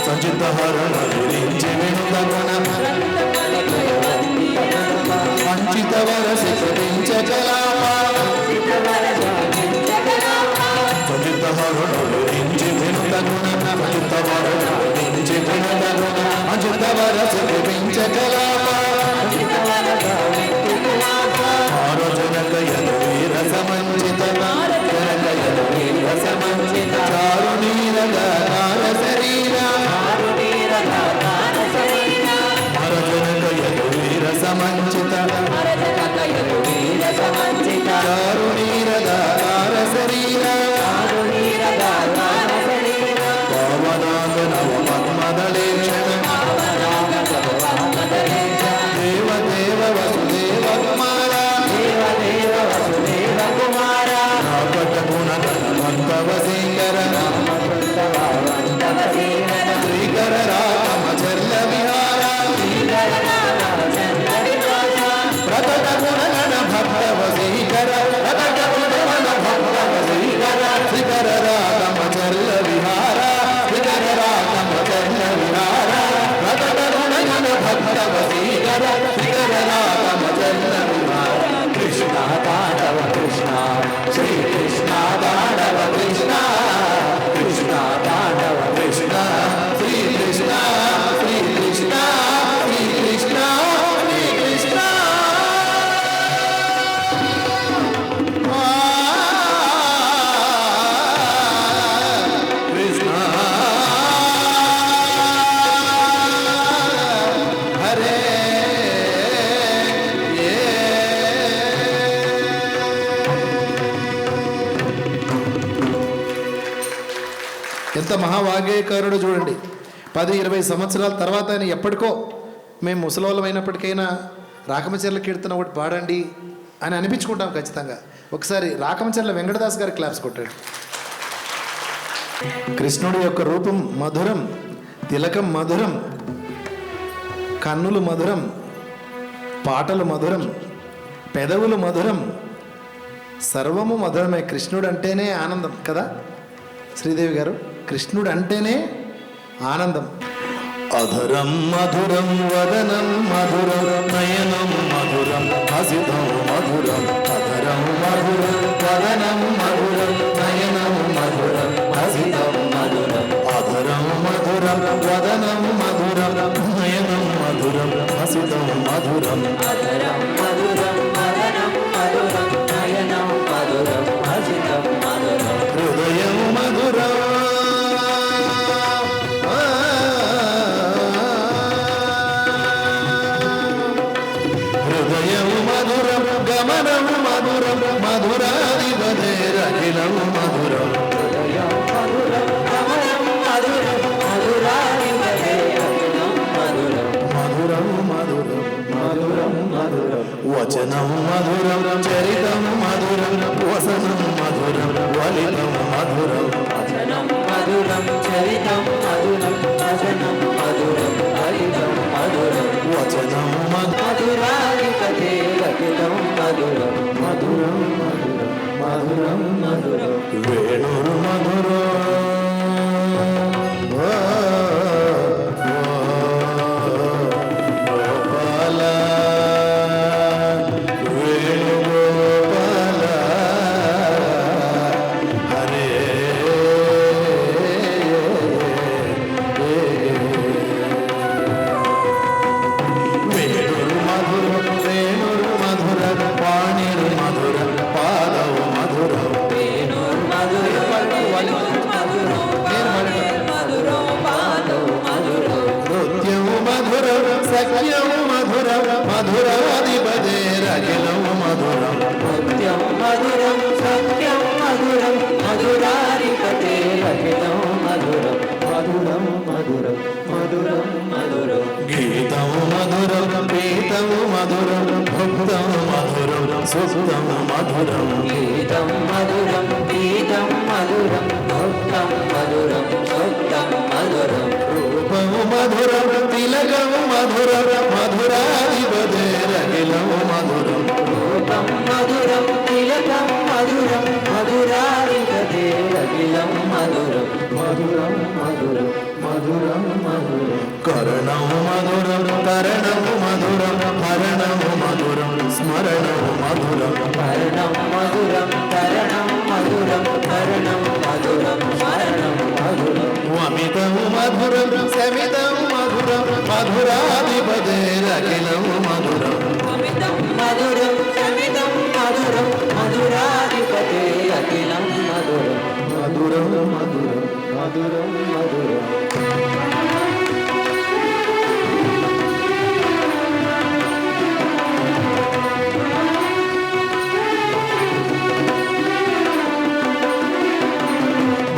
సంచిత హరణ విరించి వినుత గుణ వంచిత వరసి కృతించ కలాప సంచిత హరణ విరించి వినుత గుణ వంచిత వరణ విరించి వినుత గుణ వంచిత వరసి కృతించ కలాప జనకయను వీర సమంచిత జనకయను వీర సమంచిత చారు నీరగార శరీర జనకయను వీర సమంచిత చారు నీరగార శరీర పవనాంగ నవ పద్మదళేక్షణ దేవ దేవ వసుదేవ కుమార వసీకర శ్రీకర రామచర్ల విహార ప్రకట గుణగణ భక్త వసీకర ప్రకట గుణగణ భక్త వసీకర శ్రీకర రామచర్ల విహార శ్రీకర రామచర్ల విహార ప్రకట గుణగణ భక్త వసీకర శ్రీకర రామచర్ల విహార కృష్ణ తాండవ కృష్ణ శ్రీ కృష్ణ తాండవ కృష్ణ కృష్ణ తాండవ కృష్ణ శ్రీ కృష్ణ శ్రీ కృష్ణ శ్రీ కృష్ణ శ్రీ కృష్ణ కృష్ణ హరే ఎంత మహావాగ్గేయకారుడు చూడండి. 10-20 సంవత్సరాల తర్వాత ఆయన ఎప్పటికో మేము ముసలోళ్ళం అయినప్పటికైనా రాకమచర్ల కీర్తన ఒకటి పాడండి అని అనిపించుకుంటాం ఖచ్చితంగా. ఒకసారి రాకమచర్ల వెంకటదాస్ గారి క్లాప్స్ కొట్టాడు. కృష్ణుడి యొక్క రూపం మధురం, తిలకం మధురం, కన్నులు మధురం, పాటలు మధురం, పెదవులు మధురం, సర్వము మధురమే. కృష్ణుడు అంటేనే ఆనందం కదా శ్రీదేవి గారు. కృష్ణుడు అంటేనే ఆనందం. అధరం మధురం వదనం మధురం నయనం మధురం హసితం మధురం అధరం మధురం వదనం మధురం నయనం మధురం హసితం మధురం అధరం మధురం వదనం మధురం నయనం మధురం హసితం మధురం అధరం మధురం వదనం మధురం నయనం మధురం హసితం మధురం హృదయం మధురం మధురం గమనం మధురం మధురాధిపతిరఖిలం మధురం మధురం మధురం మధురం మధురం వచనం మధురం చరితం మధురం వసనం మధురం వలితం మధురం వచనం మధురం చరితం మధురం వసనం మధురం వలితం మధురం వచనం మధురాధిపతిరఖిలం మధురం మధురం మధురం మధురం వేణురు మధురం వేణుగోపాల ముక్తం మధురం గీతం మధురం గీతం మధురం భక్తం మధురం సొత్తం మధురం రూపము మధురం తిలకము మధురం మధురాధిపతేరఖిలం మధురం రూపం మధురం తిలకం మధురం మధురాధిపతేరఖిలం మధురం మధురం మధురం మధురం మధురం కరణము మధురం కరణము మధురం హరణము మధురం స్మరణము మధురం కరణం మధురం కరణం మధురం కరణం మధురం స్మరణం మధురం అమితము మధురం సమితము మధురం మధురాధిపతేరఖిలం మధురం అమితం మధురం సమితం మధురం మధురాధిపతే అఖిలం మధురం మధురం మధురం మధురం మధురం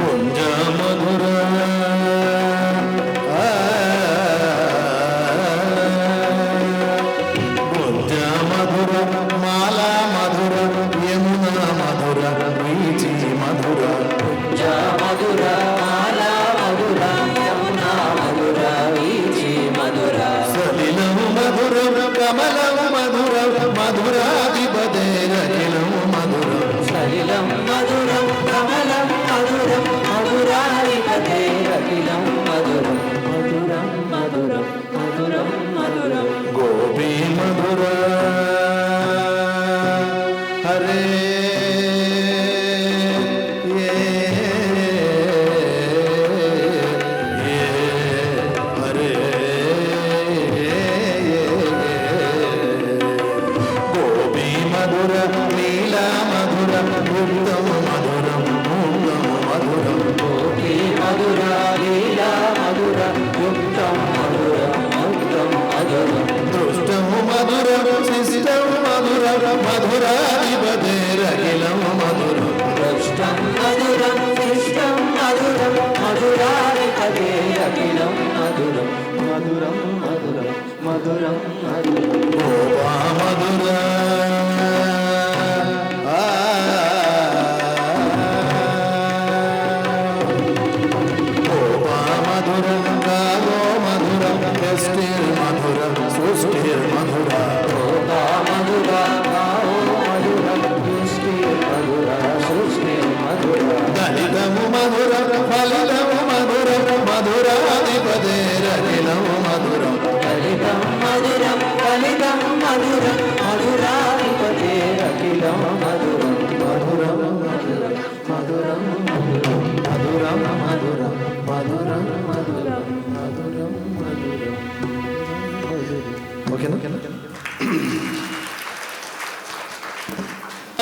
పుంజ మధుర పుంజ మధుర మాల మధుర యమున మధుర వీచి మధుర జా మధుర మాలా మధుర యమునా మధుర వీచి మధుర సలిలము మధురం కమలము మధురం మధురాధిపతేరఖిలము మధురం సలిలం మధురం కమలం మధురం మధురాధిపతే అఖిలం మధురం మధురం మధురం మధురం మధురం గోపీ మధుర హరే హరే గోపీ మధుర నీలా మధుర వృందం మధురం మూలం మధురం గోపీ మధుర లీలా మధుర యుక్తం మధురం ముక్తం మధురం దృష్టము మధురం శిష్టము మధురం మధురాధిపతేరఖిలం మధురం దృష్టం మధురం శిష్టం మధురం మధురాధిపతే అఖిలం మధురం మధురం మధురం మధురం మధురం గోపా మధుర గోపా మధురం గాగో మధురం యష్టిర్ మధురం సుష్టిర్ మధుర గోపా మధుర గావో మధురం దృష్టి మధుర సృష్టి మధుర దళితము మధురం ఫలితము మధురం మధురాధిపతేరఖిలం మధురం ఫలితం మధురం ఫలితం మధురం మధురాధిపతే అఖిలం మధురం మధురం మధురం మధురం మధురం మధురం మధురం మధురం మధురం మధురం ఓకేనా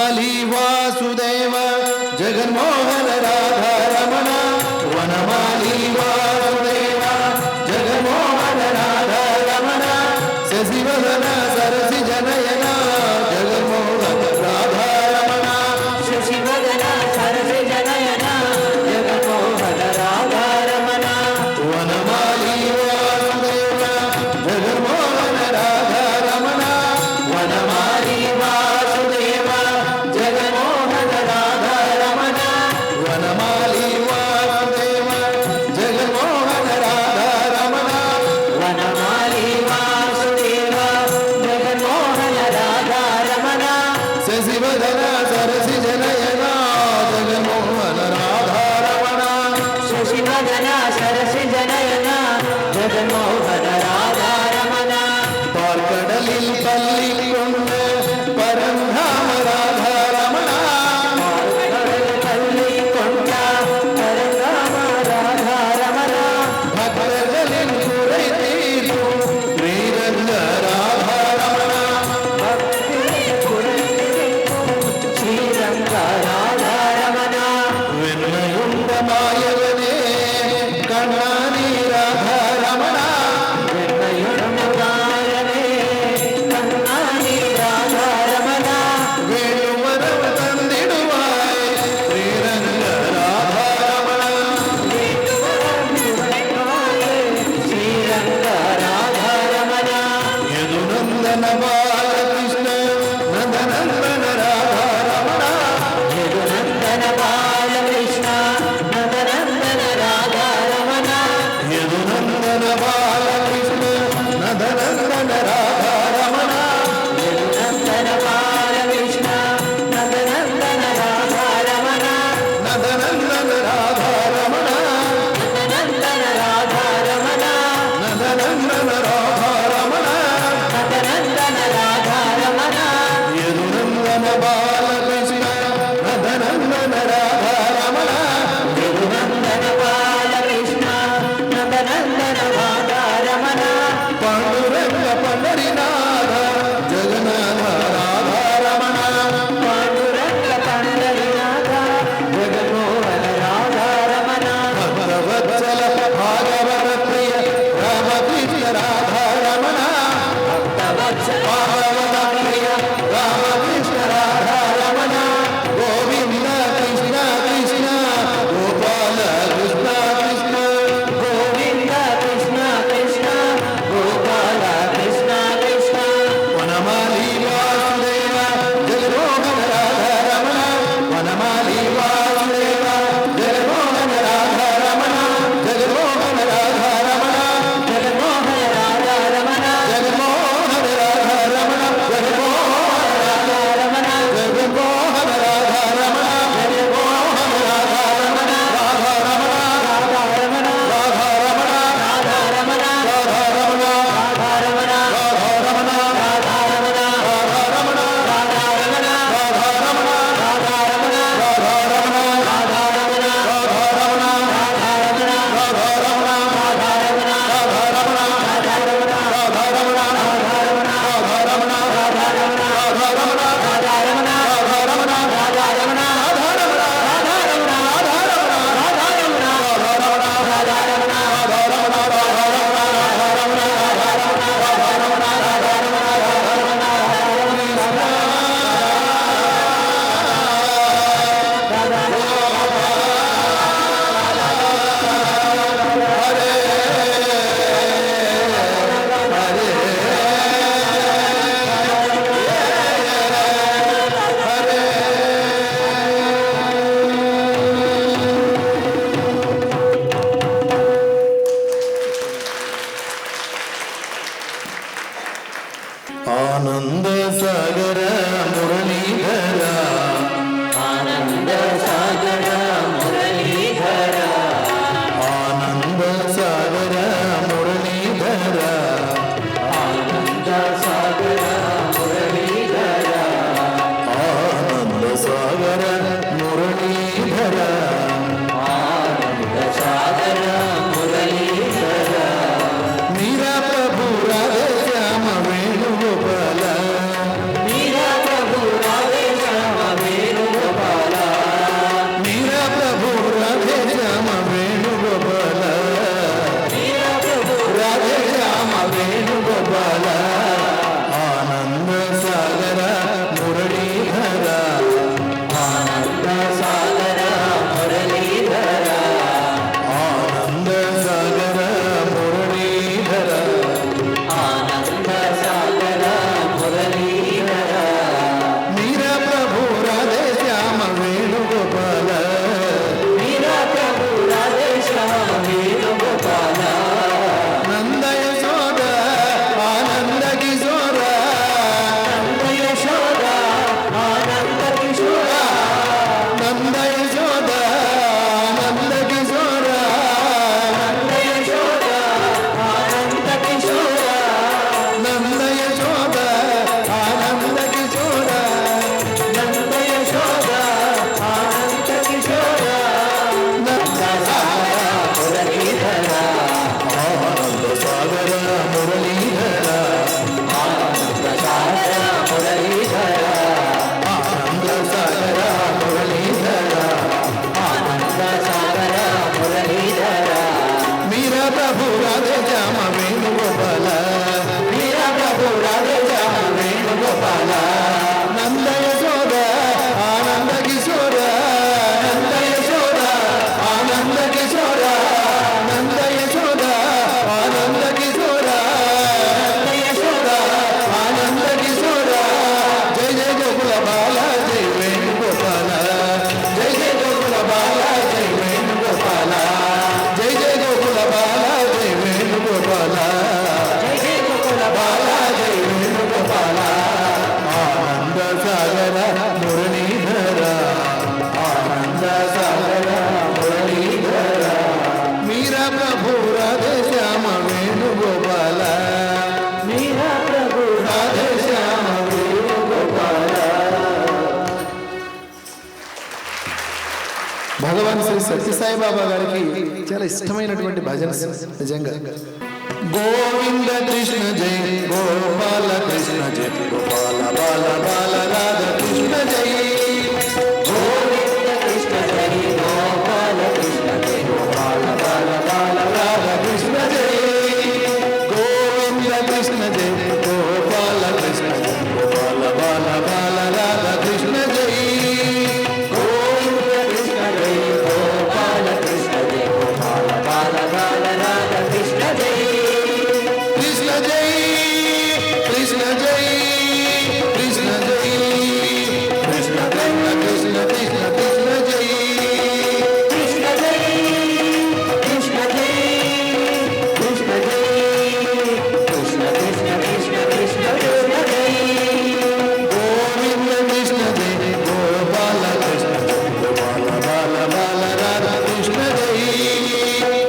అలీ వాసుదేవ జగన్మోహన రాధా రమణ వనమాలి వాసుదేవ జగన్మోహన రాధా రమణ శశివదన సరసి జనయన జగన్మోహన రాధా రమణ శశివదన సరసి జనయన జగన్మోహన రాధా రమణ వనమాలి వాసుదేవ జగన్మోహన రాధా రమణ వనమాలి వాసుదేవ జగన్మోహన రాధా రమణ వనమాలి వాసుదేవ జగన్మోహన రాధా రమణ వనమాలి వాసుదేవ జగన్మోహన రాధా రమణ శశివదన సరసి జనయన జగన్మోహన రాధా రమణ శశివదన సరసి జనయన జగన్మోహన రాధా రమణ பார்க்கடலில் பள்ளி கொண்ட பரந்தாம ராதா ரமண పల్లి కొండ పరగామ రాధా రమణ భక్తర్களின் குறை தீர்க்கும் శ్రీరంగ రాధా రమణ భక్తి కురతి శ్రీరంగ భగవాన్ శ్రీ సత్యసాయి బాబా గారికి చాలా ఇష్టమైనటువంటి భజన నిజంగా. గోవింద కృష్ణ జై గోపాల కృష్ణ జై గోపాల బాల బాల రాధ కృష్ణ జై గోవింద కృష్ణ జై గోపాల కృష్ణ జై గోపాల బాల బాల రాధ కృష్ణ జై గోవింద కృష్ణ జై గోపాల కృష్ణ జై గోపాల బాల బాల రాధ కృష్ణ జై గోవింద కృష్ణ జై గోపాల కృష్ణ జై గోపాల బాల బాల రాధ కృష్ణ జై కృష్ణ జై కృష్ణ జై కృష్ణ జై కృష్ణ కృష్ణ కృష్ణ కృష్ణ కృష్ణ జై కృష్ణ జై కృష్ణ జై కృష్ణ జై కృష్ణ కృష్ణ కృష్ణ కృష్ణ కృష్ణ జై గోవింద కృష్ణ జై గోపాల కృష్ణ జై గోపాల బాల బాల రాధ కృష్ణ జై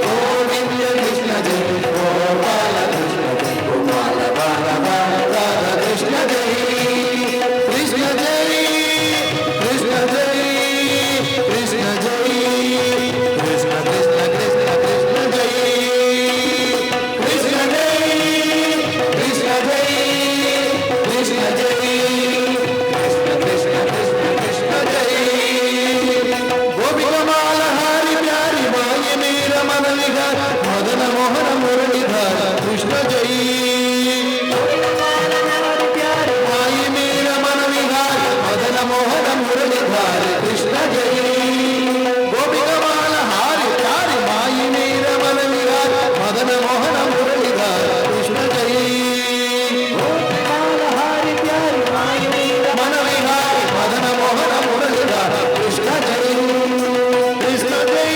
గోవింద కృష్ణ జై గోపాల కృష్ణ జై గోపాల బాల బాల రాధ కృష్ణ జై కృష్ణ జై కృష్ణ జై కృష్ణ జై కృష్ణ కృష్ణ కృష్ణ కృష్ణ జై కృష్ణ జై కృష్ణ జై కృష్ణ జై కృష్ణ కృష్ణ కృష్ణ కృష్ణ జై గోపికమాల హారి ప్యారి మాయ మీర మన విహార మదన మోహన మురళీధర కృష్ణ జై మాయ మీర మన విహార మదన మోహన మురళీధర కృష్ణ జై గోపికమాల హారి ప్యారి మాయ మీర మన విహార మదన మోహన మురళీధర కృష్ణ జై గోపికమాల హారి ప్యారి మాయ మీర మన విహార మదన మోహన మురళీధర కృష్ణ జై కృష్ణ జై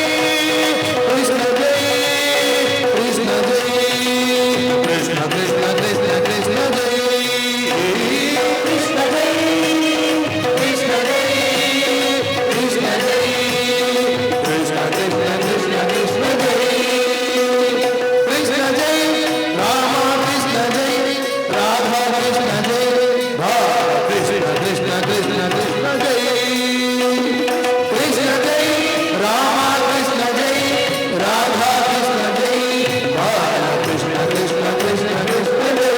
కృష్ణ జై కృష్ణ జై కృష్ణ కృష్ణ కృష్ణ కృష్ణ జై కృష్ణ జై కృష్ణ జై కృష్ణ జై కృష్ణ కృష్ణ కృష్ణ కృష్ణ జై కృష్ణ జై రామ కృష్ణ జై రాధా కృష్ణ జై కృష్ణ కృష్ణ కృష్ణ కృష్ణ జై కృష్ణ జై రామ కృష్ణ జై రాధా కృష్ణ జై కృష్ణ కృష్ణ కృష్ణ కృష్ణ జై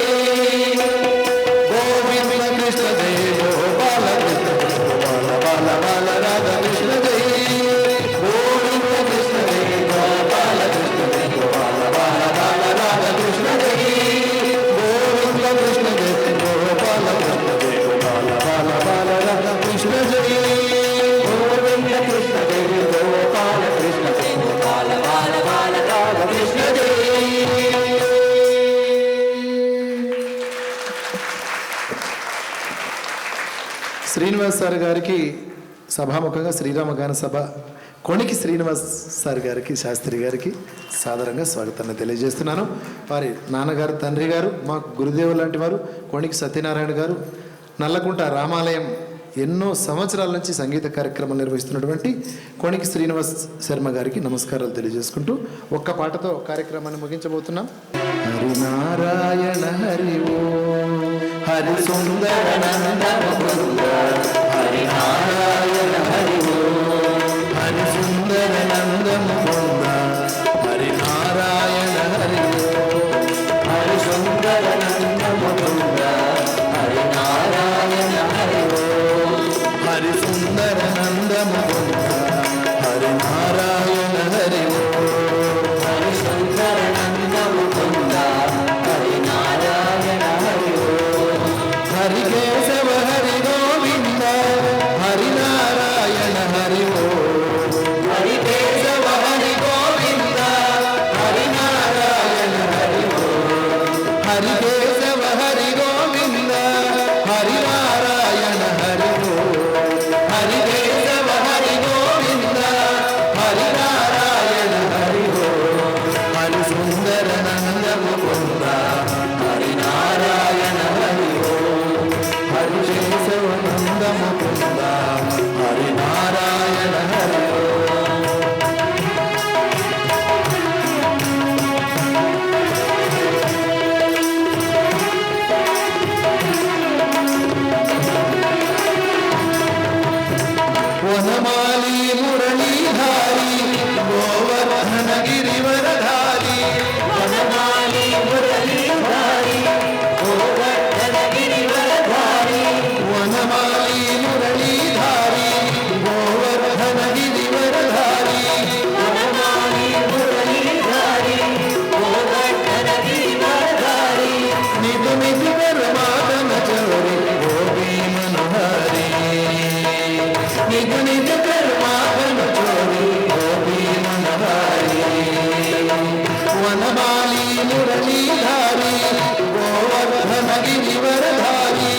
గోవింద కృష్ణ జై గోపాల కృష్ణ జై గోపాల బాల బాల రాధా కృష్ణ జై గోవింద కృష్ణ జై గోపాల కృష్ణ జై గోపాల బాల బాల రాధా కృష్ణ జై గోవింద కృష్ణ జై గోపాల కృష్ణ జై గోపాల బాల బాల రాధా కృష్ణ జై గోవింద కృష్ణ జై గోపాల కృష్ణ జై గోపాల బాల బాల రాధా కృష్ణ జై. శ్రీనివాస్ సార్ గారికి సభాముఖంగా శ్రీరామ గాన సభ కొనికి శ్రీనివాస్ సార్ గారికి శాస్త్రి గారికి సాదరంగా స్వాగతాన్ని తెలియజేస్తున్నాను. వారి నాన్నగారు తండ్రి గారు మాకు గురుదేవులు లాంటి వారు కొనికి సత్యనారాయణ గారు నల్లకుంట రామాలయం ఎన్నో సంవత్సరాల నుంచి సంగీత కార్యక్రమాలు నిర్వహిస్తున్నటువంటి కొనికి శ్రీనివాస్ శర్మ గారికి నమస్కారాలు తెలియజేసుకుంటూ ఒక్క పాటతో కార్యక్రమాన్ని ముగించబోతున్నాం. హరినారాయణ హరి ఓ హరి సుందర నందన బృంద హరినారాయణ హరి ఓ హరి సుందర నందన బృంద హరినారాయణ హరి ఓ హరి సుందర నందన బృంద హరినారాయణ హరి ఓ హరి సుందర నందన బృంద హరినారాయణ హరి ఓ హరి సుందర నందన బృంద హరినారాయణ హరి ఓ హరి కేశవ హరి గోవింద హరినారాయణ హరి ఓ హరి కేశవ హరి గోవింద హరినారాయణ హరి ఓ హరి కేశవ హరి గోవింద హరినారాయణ హరి ఓ హరి కేశవ హరి గోవింద హరినారాయణ హరి ఓ హరి సుందర నంద ముకుంద హరినారాయణ హరి ఓ హరి కేశవ నంద ముకుంద హరినారాయణ హరి ఓ. వనమాలి మురళీధర मुरलीधारी गोवर्धन गिरिवरधारी वनमाली मुरलीधारी गोवर्धन गिरिवरधारी वनमाली मुरलीधारी गोवर्धन गिरिवरधारी वनमाली मुरलीधारी गोवर्धन गिरिवरधारी निधु निधि कर्मादन चोरी गोपी मनोहरी निधु निधि कर्मादन चोरी गोपी मनोहरी वनमाली मुरलीधारी गोवर्धन गिरिवरधारी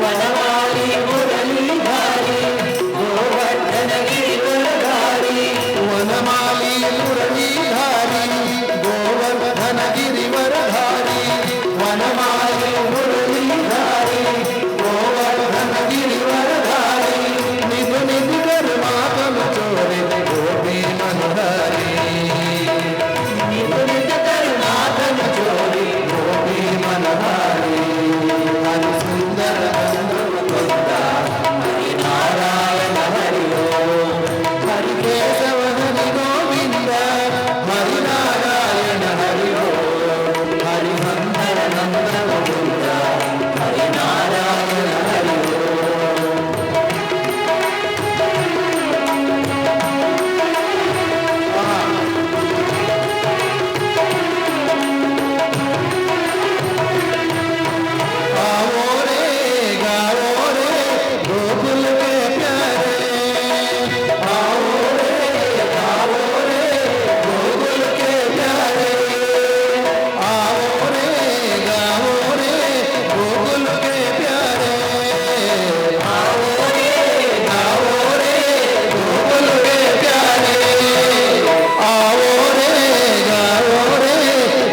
वनमाली मुरलीधारी गोवर्धन गिरिवरधारी वनमाली मुरलीधारी गोवर्धन गिरिवरधारी वनमाली मुरलीधारी गोवर्धन गिरिवरधारी निधु निधि कर्मादन चोरी गोपी मनोहरी निधु निधि कर्मादन चोरी गोपी मनोहरी हरि सुंदर मुकुंद हरि नारायण हरि ओम हरि केशव हरि गोविंद हरि नारायण हरि ओम हरि सुंदर नंद मुकुंद हरि नारायण हरि आओ रे गाओ रे गोकुल के प्यारे आओ रे गाओ रे गोकुल के प्यारे आओ रे गाओ रे गोकुल के प्यारे आओ रे गाओ रे गोकुल के प्यारे आओ रे गाओ रे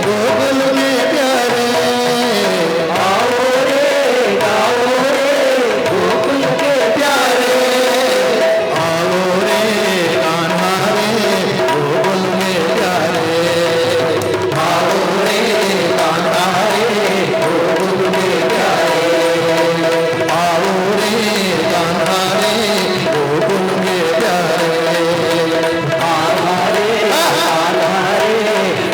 गोकुल के प्यारे आओ रे गाओ रे गोकुल के प्यारे आओ रे कान्हा रे गोकुल के प्यारे आओ रे कान्हा रे गोकुल के प्यारे आओ रे कान्हा रे गोकुल के प्यारे कान्हा रे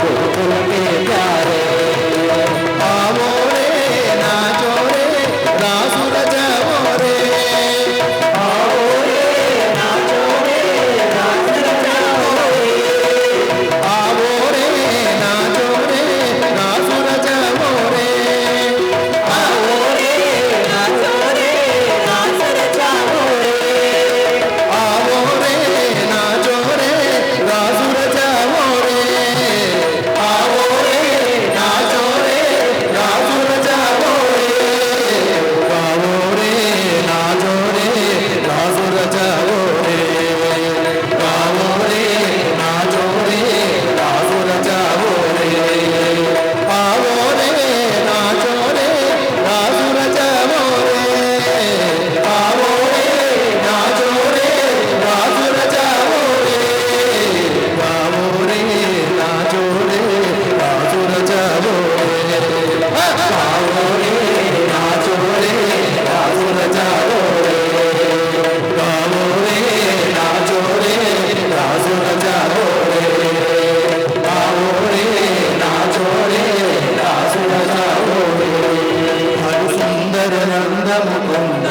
गोकुल के प्यारे आओ रे नाचो रे रास रचाओ रे आओ रे नाचो रे रास रचाओ रे आओ रे नाचो रे रास रचाओ रे आओ रे नाचो रे रास रचाओ रे आओ रे नाचो रे रास रचाओ रे आओ रे नाचो रे रास रचाओ रे गाओ रे नाचो रे रास रचाओ रे गाओ रे नाचो रे रास रचाओ रे आओ रे नाचो रे रास रचाओ रे आओ रे नाचो रे रास रचाओ रे गाओ रे नाचो रे रास रचाओ रे गाओ रे नाचो रे रास रचाओ रे गाओ रे नाचो रे रास रचाओ रे गाओ रे नाचो रे रास रचाओ रे हरि सुंदर नंद मुकुंद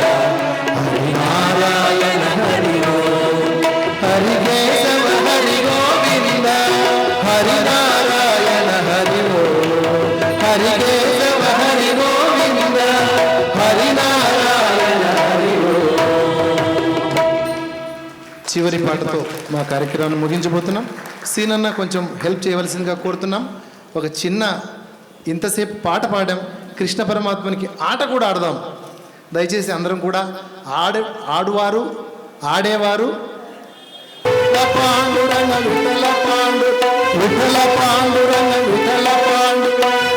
हरि नारायण हरि ओम हरि केशव हरि गोविंद हरि नारायण हरि ओम हरि केशव हरि गोविंद हरि नारायण हरि చివరి పాటతో మా కార్యక్రమాన్ని ముగించబోతున్నాం. సీనన్న కొంచెం హెల్ప్ చేయవలసిందిగా కోరుతున్నాం. ఒక చిన్న ఇంతసేపు పాట పాడాం, కృష్ణ పరమాత్మనికి ఆట కూడా ఆడదాం. దయచేసి అందరం కూడా ఆడువారు ఆడేవారు పాండురంగ విఠల పాండు విఠల పాండురంగ విఠల పాండు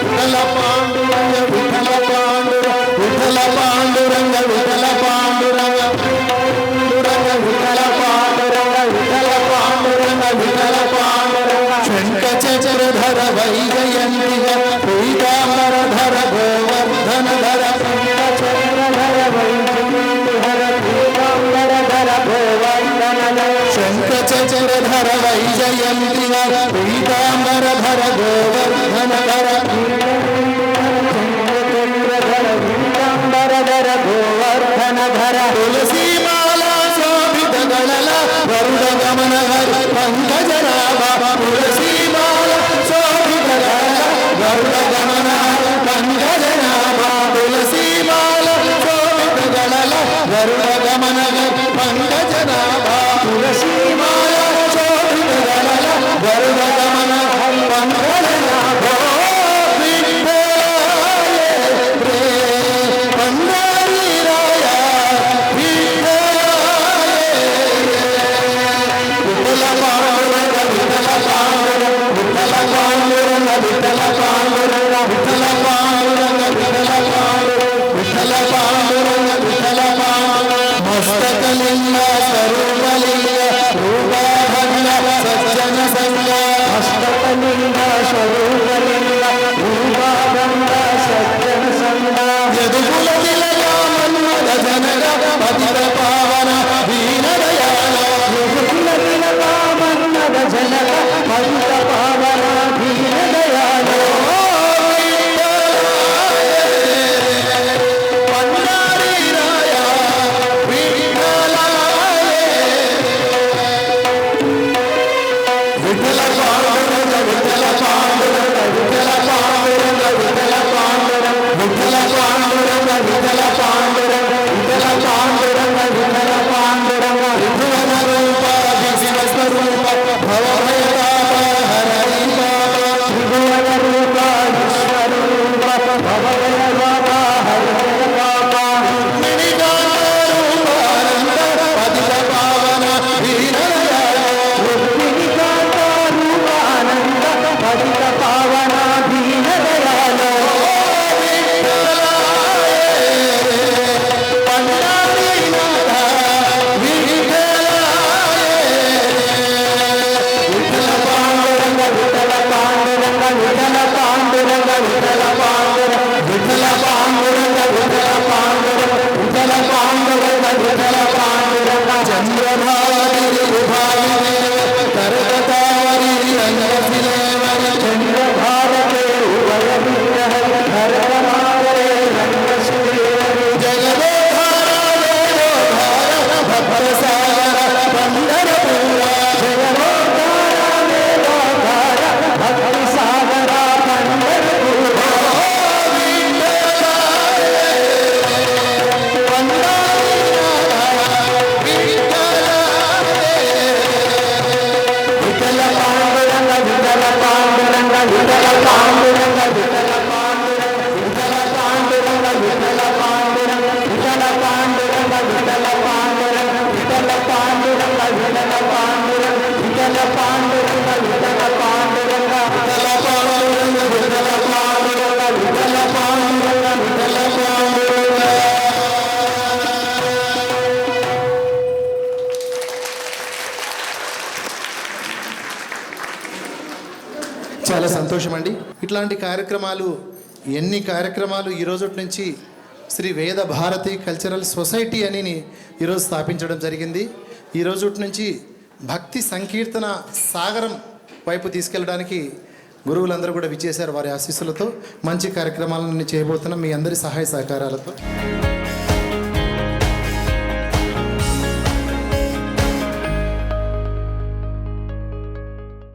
విఠల పాండురంగ విఠల పాండు విఠల పాండురంగ విఠల పాండురంగ పాండురంగ విఠల పాండురంగ విఠల పాండురంగ విఠల పాండురంగ శంఖ చక్రధర వైజయంతిగ పీతాంబరధర గోవర్ధన ధర శంఖ చక్రధర వైజయంతిహర పీతాంబరధర గోవర్ధన ధర శంఖ చక్రధర వైజయంతి పీతాంబరధర గోవర్ధనధర గోవర్ధనధర తులసీమాలా శోభిత గణల వరుణ గమన హరి పంకజనాభ తులసీమాల శోభిత గణల వరుణ గమన హరి పంకజనాభ తులసీమాల శోభిత గణల వరుణ గమన హరి పంకజనాభ తులసీమాల శోభిత గణల వరుణ గమన హరి పంకజనాభ మస్తకలింగ స్వరూపలింగ రూపాభంగ సజ్జన సంగ హస్తకలింగ స్వరూపలింగ రూపాభంగ సజ్జన సంగ యదుకుల తిలక మన్మథ జనక పతిత పావన దీనదయాళ యదుకుల తిలక మన్మథ జనక పతిత పావన దీనదయాళ చాలా సంతోషం అండి. ఇట్లాంటి కార్యక్రమాలు ఎన్ని కార్యక్రమాలు ఈ రోజు నుంచి శ్రీ వేద భారతి కల్చరల్ సొసైటీ అని ఈరోజు స్థాపించడం జరిగింది. ఈ రోజు నుంచి భక్తి సంకీర్తన సాగరం వైపు తీసుకెళ్ళడానికి గురువులందరూ కూడా విచ్చేశారు. వారి ఆశీస్సులతో మంచి కార్యక్రమాలను చేయబోతున్నాం మీ అందరి సహాయ సహకారాలతో.